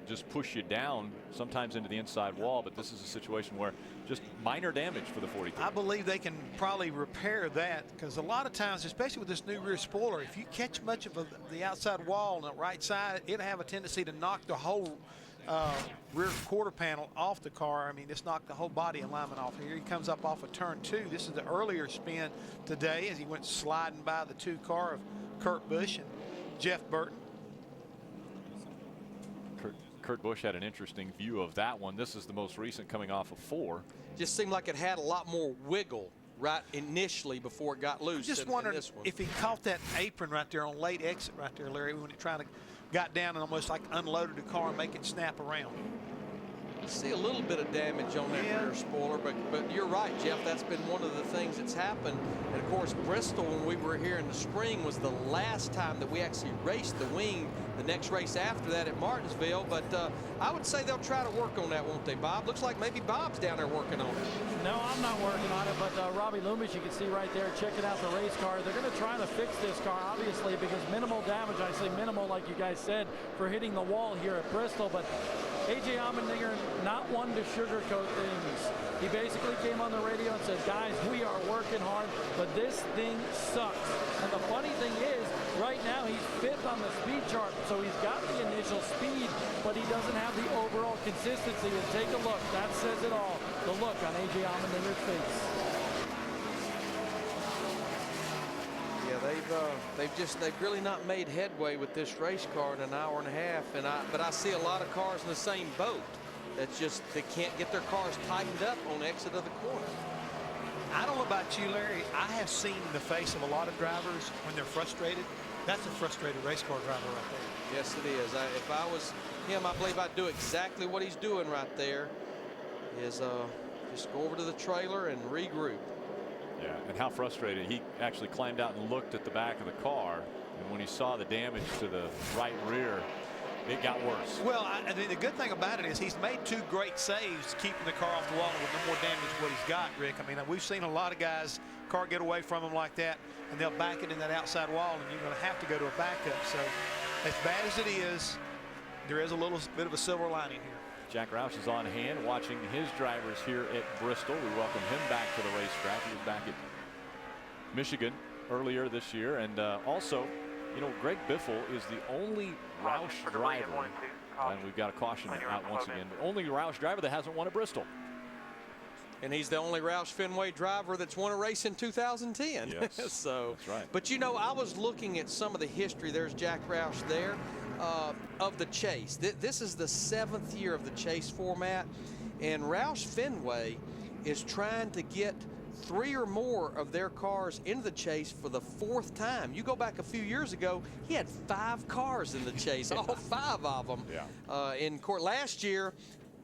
just push you down, sometimes into the inside wall. But this is a situation where just minor damage for the 43. I believe they can probably repair that, because a lot of times, especially with this new rear spoiler, if you catch much of the outside wall on the right side, it'll have a tendency to knock the whole rear quarter panel off the car. I mean, just knocked the whole body alignment off. Here he comes up off of turn 2. This is the earlier spin today as he went sliding by the 2 car of Kurt Busch and Jeff Burton. Kurt Busch had an interesting view of that one. This is the most recent, coming off of 4. Just seemed like it had a lot more wiggle right initially before it got loose. Just wondering if he caught that apron right there on late exit right there, Larry, when he got down and almost like unloaded the car and make it snap around. See a little bit of damage on that rear spoiler, but you're right, Jeff. That's been one of the things that's happened. And of course, Bristol, when we were here in the spring, was the last time that we actually raced the wing. The next race after that at Martinsville, but I would say they'll try to work on that, won't they, Bob? Looks like maybe Bob's down there working on it. No, I'm not working on it, but Robbie Loomis, you can see right there checking out the race car. They're going to try to fix this car, obviously, because minimal damage. I say minimal, like you guys said, for hitting the wall here at Bristol, but A.J. Allmendinger, not one to sugarcoat things. He basically came on the radio and said, guys, we are working hard, but this thing sucks. And the funny thing is, right now he's 5th on the speed chart, so he's got the initial speed, but he doesn't have the overall consistency. And take a look, that says it all. The look on A.J. Allmendinger's face. Yeah, they've really not made headway with this race car in an hour and a half, but I see a lot of cars in the same boat. That's just, they can't get their cars tightened up on the exit of the corner. I don't know about you, Larry. I have seen the face of a lot of drivers when they're frustrated. That's a frustrated race car driver right there. Yes, it is. If I was him, I believe I'd do exactly what he's doing right there, is just go over to the trailer and regroup. Yeah, and how frustrated. He actually climbed out and looked at the back of the car, and when he saw the damage to the right rear, it got worse. Well, I mean, the good thing about it is he's made 2 great saves keeping the car off the wall with no more damage than what he's got, Rick. I mean, we've seen a lot of guys, car get away from him like that, and they'll back it in that outside wall, and you're going to have to go to a backup. So as bad as it is, there is a little bit of a silver lining here. Jack Roush is on hand watching his drivers here at Bristol. We welcome him back to the racetrack. He was back at Michigan earlier this year, and also, you know, Greg Biffle is the only Roush driver, and we've got a caution out once again, the only Roush driver that hasn't won at Bristol. And he's the only Roush Fenway driver that's won a race in 2010. Yes, so, that's right. But you know, I was looking at some of the history. There's Jack Roush there of the chase. This is the 7th year of the chase format, and Roush Fenway is trying to get 3 or more of their cars into the chase for the 4th time. You go back a few years ago, he had 5 cars in the chase, all 5 of them. Yeah. In court last year.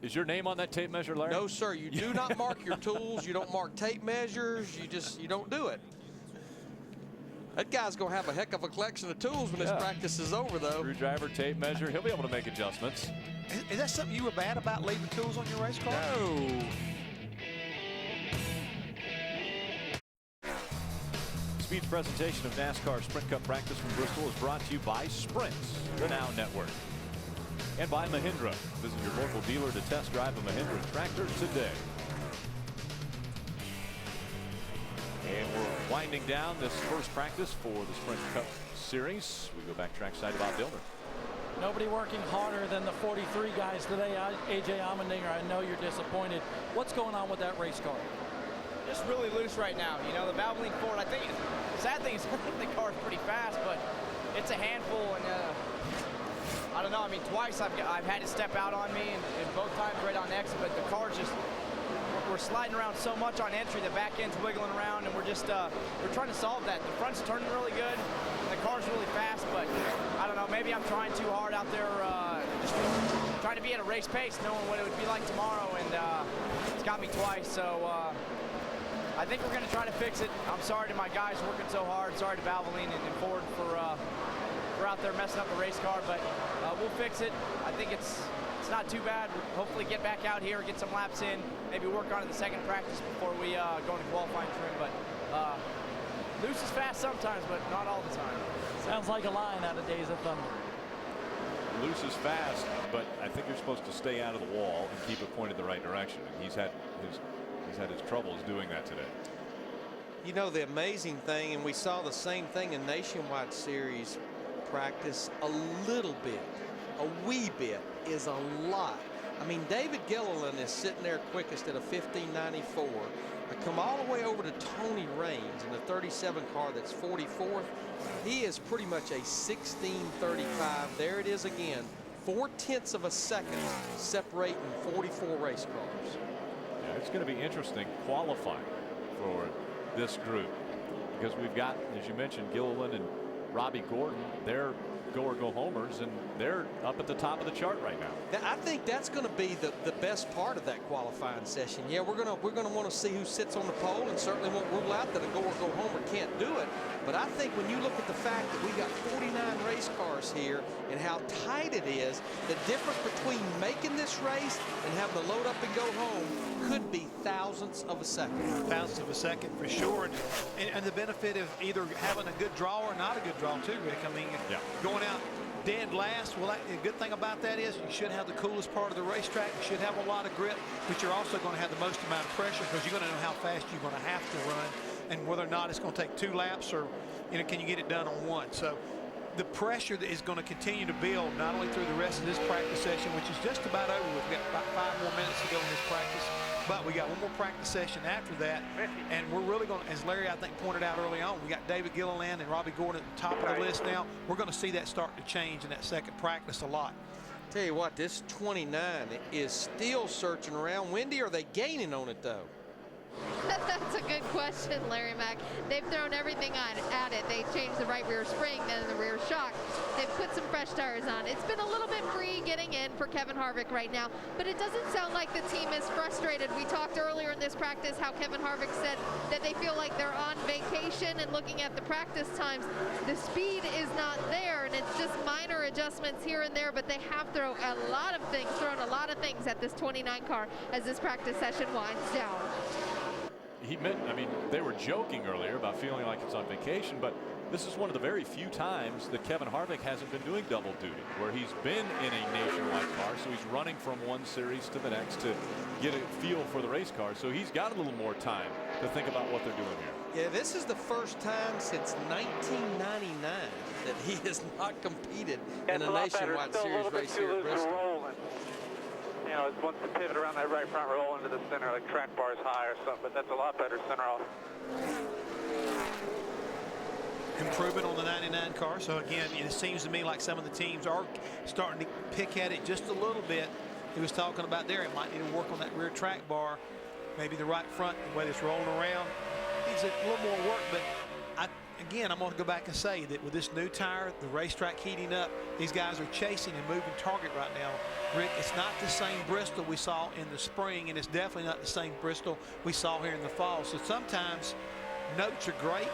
Is your name on that tape measure, Larry? No, sir. You do not mark your tools. You don't mark tape measures. You don't do it. That guy's going to have a heck of a collection of tools when this practice is over, though. Screwdriver, tape measure. He'll be able to make adjustments. Is that something you were bad about, leaving tools on your race car? No. Speed's presentation of NASCAR Sprint Cup practice from Bristol is brought to you by Sprint, the Now Network, and by Mahindra. Visit your local dealer to test drive a Mahindra tractor today. And we're winding down this first practice for the Sprint Cup Series. We go back trackside to Bob Dillner. Nobody working harder than the 43 guys today. A.J. Allmendinger, I know you're disappointed. What's going on with that race car? Just really loose right now. You know, the Valvoline Ford, I think the sad thing is I think the car's pretty fast, but it's a handful, and I don't know. I mean, twice I've had it step out on me, and both times right on exit, but the car's just, we're sliding around so much on entry, the back end's wiggling around, and we're just, we're trying to solve that. The front's turning really good, and the car's really fast, but I don't know, maybe I'm trying too hard out there, just trying to be at a race pace, knowing what it would be like tomorrow, and it's got me twice, so I think we're going to try to fix it. I'm sorry to my guys working so hard. Sorry to Valvoline and Ford for out there messing up the race car, but we'll fix it. I think it's not too bad. We'll hopefully get back out here, get some laps in, maybe work on it the second practice before we go into qualifying trim. But loose is fast sometimes, but not all the time. Sounds like a line out of Days of Thunder. loose is fast, but I think you're supposed to stay out of the wall and keep it pointed the right direction. And he's had his troubles doing that today. You know, the amazing thing, and we saw the same thing in Nationwide Series practice, a little bit, a wee bit is a lot. I mean, David Gilliland is sitting there quickest at a 15.94. I come all the way over to Tony Raines in the 37 car that's 44th. He is pretty much a 16.35. There it is again. 0.4 of a second separating 44 race cars. Yeah, it's going to be interesting qualifying for this group, because we've got, as you mentioned, Gilliland and Robbie Gordon. They're go or go homers, and they're up at the top of the chart right now. I think that's going to be the best part of that qualifying session. Yeah, we're gonna want to see who sits on the pole, and certainly won't rule out that a go or go homer can't do it. But I think when you look at the fact that we got 49 race cars here and how tight it is, the difference between making this race and having to load up and go home could be thousandths of a second. Thousandths of a second for sure. And the benefit of either having a good draw or not a good draw too, Rick. I mean, going out dead last, well, the good thing about that is you should have the coolest part of the racetrack. You should have a lot of grip, but you're also going to have the most amount of pressure, because you're going to know how fast you're going to have to run and whether or not it's going to take 2 laps, or can you get it done on 1. So the pressure that is going to continue to build not only through the rest of this practice session, which is just about over. We've got about 5 more minutes to go in this practice, but we got one more practice session after that, and we're really going to, as Larry I think pointed out early on, we got David Gilliland and Robbie Gordon at the top of the list now. We're going to see that start to change in that second practice a lot. Tell you what, this 29 is still searching around. Wendy, are they gaining on it though? That's a good question, Larry Mack. They've thrown everything at it. They changed the right rear spring, then the rear shock. They've put some fresh tires on. It's been a little bit free getting in for Kevin Harvick right now, but it doesn't sound like the team is frustrated. We talked earlier in this practice how Kevin Harvick said that they feel like they're on vacation, and looking at the practice times, the speed is not there, and it's just minor adjustments here and there, but they have thrown a lot of things at this 29 car as this practice session winds down. He meant, I mean, they were joking earlier about feeling like it's on vacation, but this is one of the very few times that Kevin Harvick hasn't been doing double duty, where he's been in a Nationwide car, so he's running from one series to the next to get a feel for the race car. So he's got a little more time to think about what they're doing here. Yeah, this is the first time since 1999 that he has not competed in a Nationwide Series race here at Bristol. You know, it's once the pivot around that right front roll into the center, like track bar is high or something, but that's a lot better center off. Improvement on the 99 car. So again, it seems to me like some of the teams are starting to pick at it just a little bit. He was talking about there, it might need to work on that rear track bar, maybe the right front, the way it's rolling around. Needs a little more work, but again, I'm going to go back and say that with this new tire, the racetrack heating up, these guys are chasing and moving target right now. Rick, it's not the same Bristol we saw in the spring, and it's definitely not the same Bristol we saw here in the fall. So sometimes notes are great,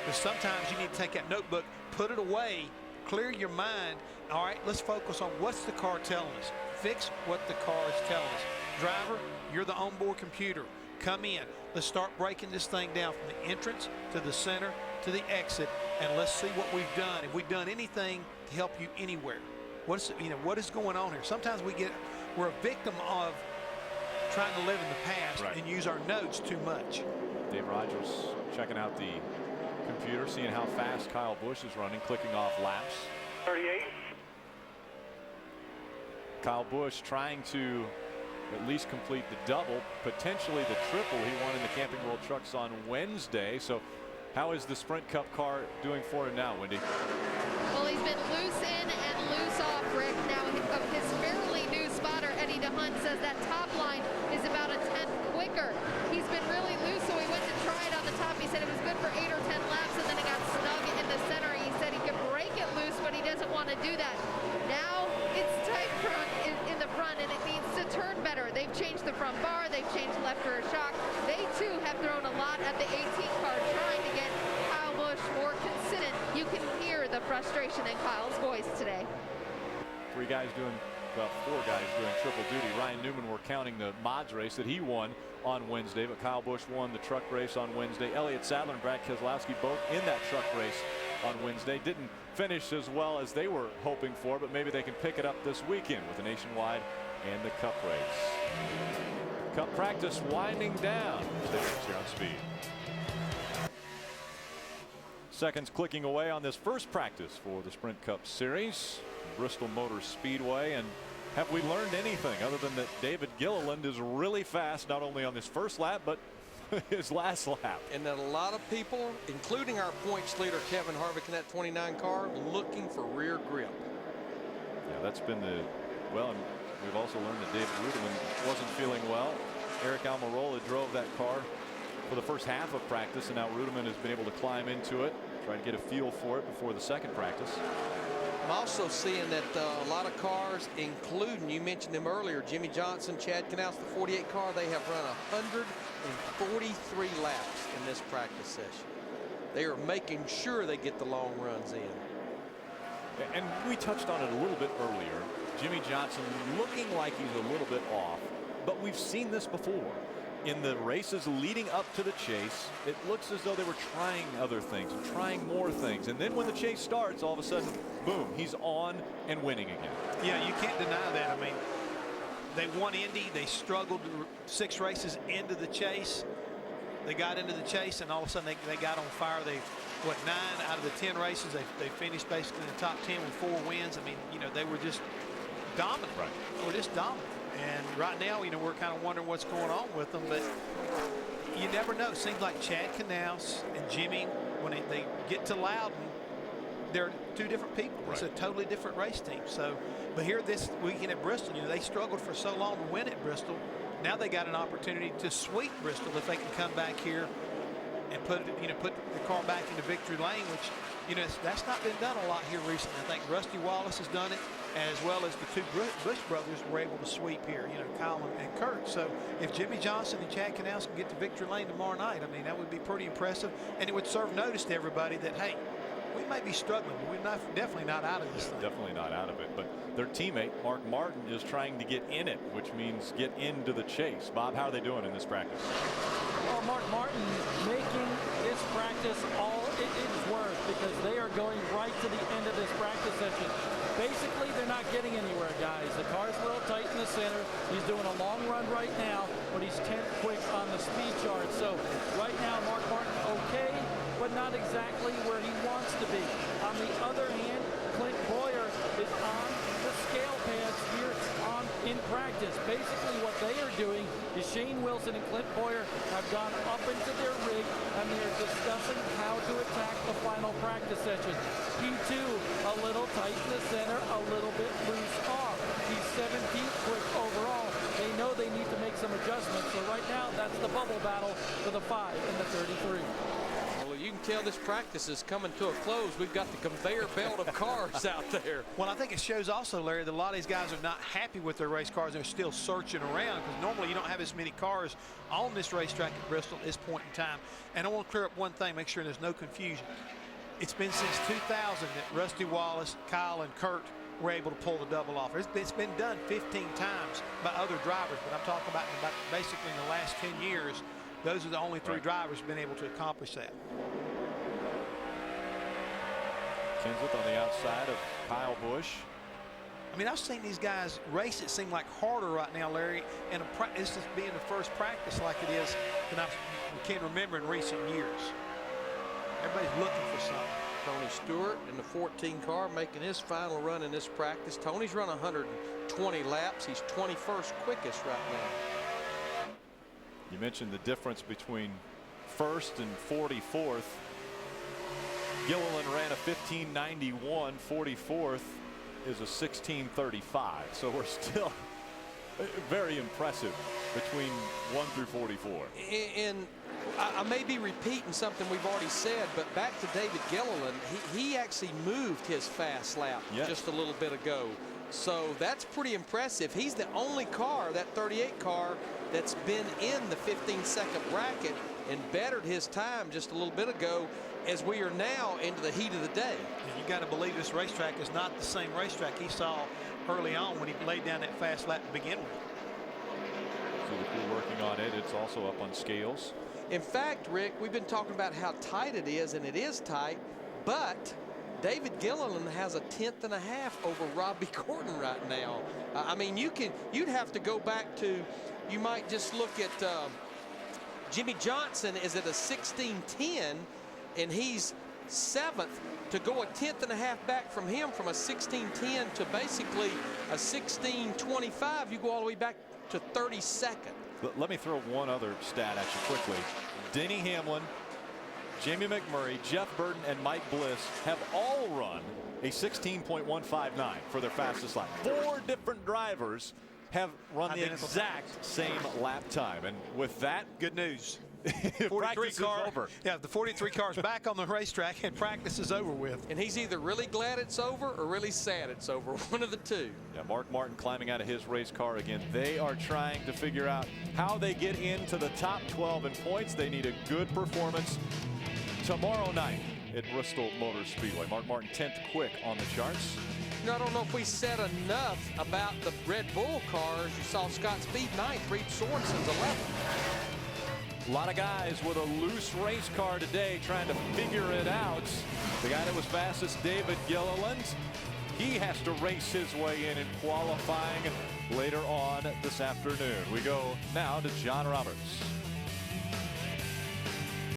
but sometimes you need to take that notebook, put it away, clear your mind. All right, let's focus on what's the car telling us. Fix what the car is telling us. Driver, you're the onboard computer. Come in. Let's start breaking this thing down from the entrance to the center to the exit, and let's see what we've done. If we've done anything to help you anywhere. What is going on here? Sometimes we're a victim of trying to live in the past and use our notes too much. Dave Rogers checking out the computer, seeing how fast Kyle Busch is running, clicking off laps. 38. Kyle Busch trying to at least complete the double, potentially the triple he won in the Camping World Trucks on Wednesday. So how is the Sprint Cup car doing for him now, Wendy? Well, he's been loose in and loose off, Rick. Now, his fairly new spotter, Eddie DeHunt, says that top line is about a 10th quicker. He's been really loose, so he went to try it on the top. He said it was good for 8 or 10 laps, and then it got snug in the center. He said he could break it loose, but he doesn't want to do that. Now it's tight in the front, and it needs to turn better. They've changed the front bar. They've changed left rear shock. They, too, have thrown a lot at the 18 car trying to get Kyle Busch more consistent. You can hear the frustration in Kyle's voice today. 4 guys doing triple duty. Ryan Newman, we're counting the mods race that he won on Wednesday, but Kyle Busch won the truck race on Wednesday. Elliott Sadler and Brad Keselowski both in that truck race on Wednesday. Didn't finish as well as they were hoping for, but maybe they can pick it up this weekend with the Nationwide and the Cup race. Cup practice winding down. Stay here on Speed. Seconds clicking away on this first practice for the Sprint Cup Series, Bristol Motor Speedway. And have we learned anything other than that David Gilliland is really fast, not only on this first lap, but his last lap? And that a lot of people, including our points leader Kevin Harvick in that 29 car, looking for rear grip. Yeah, that's been the, well, and we've also learned that David Ruderman wasn't feeling well. Eric Almirola drove that car for the first half of practice, and now Ruderman has been able to climb into it, try to get a feel for it before the second practice. I'm also seeing that a lot of cars, including, you mentioned them earlier, Jimmy Johnson, Chad Knaus, the 48 car, they have run 143 laps in this practice session. They are making sure they get the long runs in. And we touched on it a little bit earlier. Jimmy Johnson looking like he's a little bit off, but we've seen this before. In the races leading up to the chase, it looks as though they were trying other things and trying more things. And then when the chase starts, all of a sudden, boom, he's on and winning again. Yeah, you can't deny that. I mean, they won Indy. They struggled 6 races into the chase. They got into the chase, and all of a sudden they got on fire. They, 9 out of the 10 races, they finished basically in the top 10 with 4 wins. I mean, they were just dominant. Right. They were just dominant. And right now, we're kind of wondering what's going on with them, but you never know. It seems like Chad Knaus and Jimmy, when they get to Loudon, they're 2 different people. Right. It's a totally different race team. So, but here this weekend at Bristol, they struggled for so long to win at Bristol. Now they got an opportunity to sweep Bristol if they can come back here and put the car back into victory lane, which that's not been done a lot here recently. I think Rusty Wallace has done it, as well as the 2 Busch brothers were able to sweep here, Kyle and Kurt. So if Jimmy Johnson and Chad Knaus can get to victory lane tomorrow night, I mean, that would be pretty impressive, and it would serve notice to everybody that, hey, we may be struggling, but we're definitely not out of this thing. Definitely not out of it, but their teammate Mark Martin is trying to get in it, which means get into the chase. Bob, how are they doing in this practice? Well, Mark Martin making this practice all it is worth, because they are going right to the end of this practice session. Basically, they're not getting anywhere, guys. The car's a little tight in the center. He's doing a long run right now, but he's 10th quick on the speed chart. So right now, Mark Martin okay, but not exactly where he wants to be. On the other hand, Clint Boyer is on the scale pads here in practice. Basically what they are doing is Shane Wilson and Clint Boyer have gone up into their rig, and they're discussing how to attack the final practice session. P2 a little tight in the center, a little bit loose off. He's 17th quick overall. They know they need to make some adjustments, so right now that's the bubble battle for the 5 and the 33. You can tell this practice is coming to a close. We've got the conveyor belt of cars out there. Well, I think it shows also, Larry, that a lot of these guys are not happy with their race cars. They're still searching around, because normally you don't have as many cars on this racetrack at Bristol at this point in time. And I want to clear up one thing, make sure there's no confusion. It's been since 2000 that Rusty Wallace, Kyle, and Kurt were able to pull the double off. It's been done 15 times by other drivers, but I'm talking about basically in the last 10 years. Those are the only 3 drivers who've been able to accomplish that. Kenseth on the outside of Kyle Busch. I mean, I've seen these guys race, it seemed like harder right now, Larry, and this is being the first practice like it is that I can't remember in recent years. Everybody's looking for something. Tony Stewart in the 14 car making his final run in this practice. Tony's run 120 laps. He's 21st quickest right now. You mentioned the difference between 1st and 44th. Gilliland ran a 1591. 44th is a 1635. So we're still very impressive between 1 through 44. And I may be repeating something we've already said, but back to David Gilliland, he actually moved his fast lap just a little bit ago. So that's pretty impressive. He's the only car, that 38 car, that's been in the 15-second bracket and bettered his time just a little bit ago, as we are now into the heat of the day. And you got to believe this racetrack is not the same racetrack he saw early on when he laid down that fast lap to begin with. So the crew working on it. It's also up on scales. In fact, Rick, we've been talking about how tight it is, and it is tight, But David Gilliland has a 10th and a half over Robbie Gordon right now. I mean, you'd have to go back to, you might just look at Jimmy Johnson is at a 16:10, and he's 7th. To go a 10th and a half back from him, from a 16:10 to basically a 16:25, you go all the way back to 32nd. Let me throw one other stat at you quickly. Denny Hamlin, Jamie McMurray, Jeff Burton, and Mike Bliss have all run a 16.159 for their fastest lap. 4 different drivers have run the exact same lap time. And with that, good news. 43 cars over. Yeah, the 43 cars back on the racetrack, and practice is over with. And he's either really glad it's over or really sad it's over. One of the two. Yeah, Mark Martin climbing out of his race car again. They are trying to figure out how they get into the top 12 in points. They need a good performance tomorrow night at Bristol Motor Speedway. Mark Martin 10th quick on the charts. You know, I don't know if we said enough about the Red Bull cars. You saw Scott Speed 9th, Reed Sorensen's 11th. A lot of guys with a loose race car today trying to figure it out. The guy that was fastest, David Gilliland, he has to race his way in qualifying later on this afternoon. We go now to John Roberts.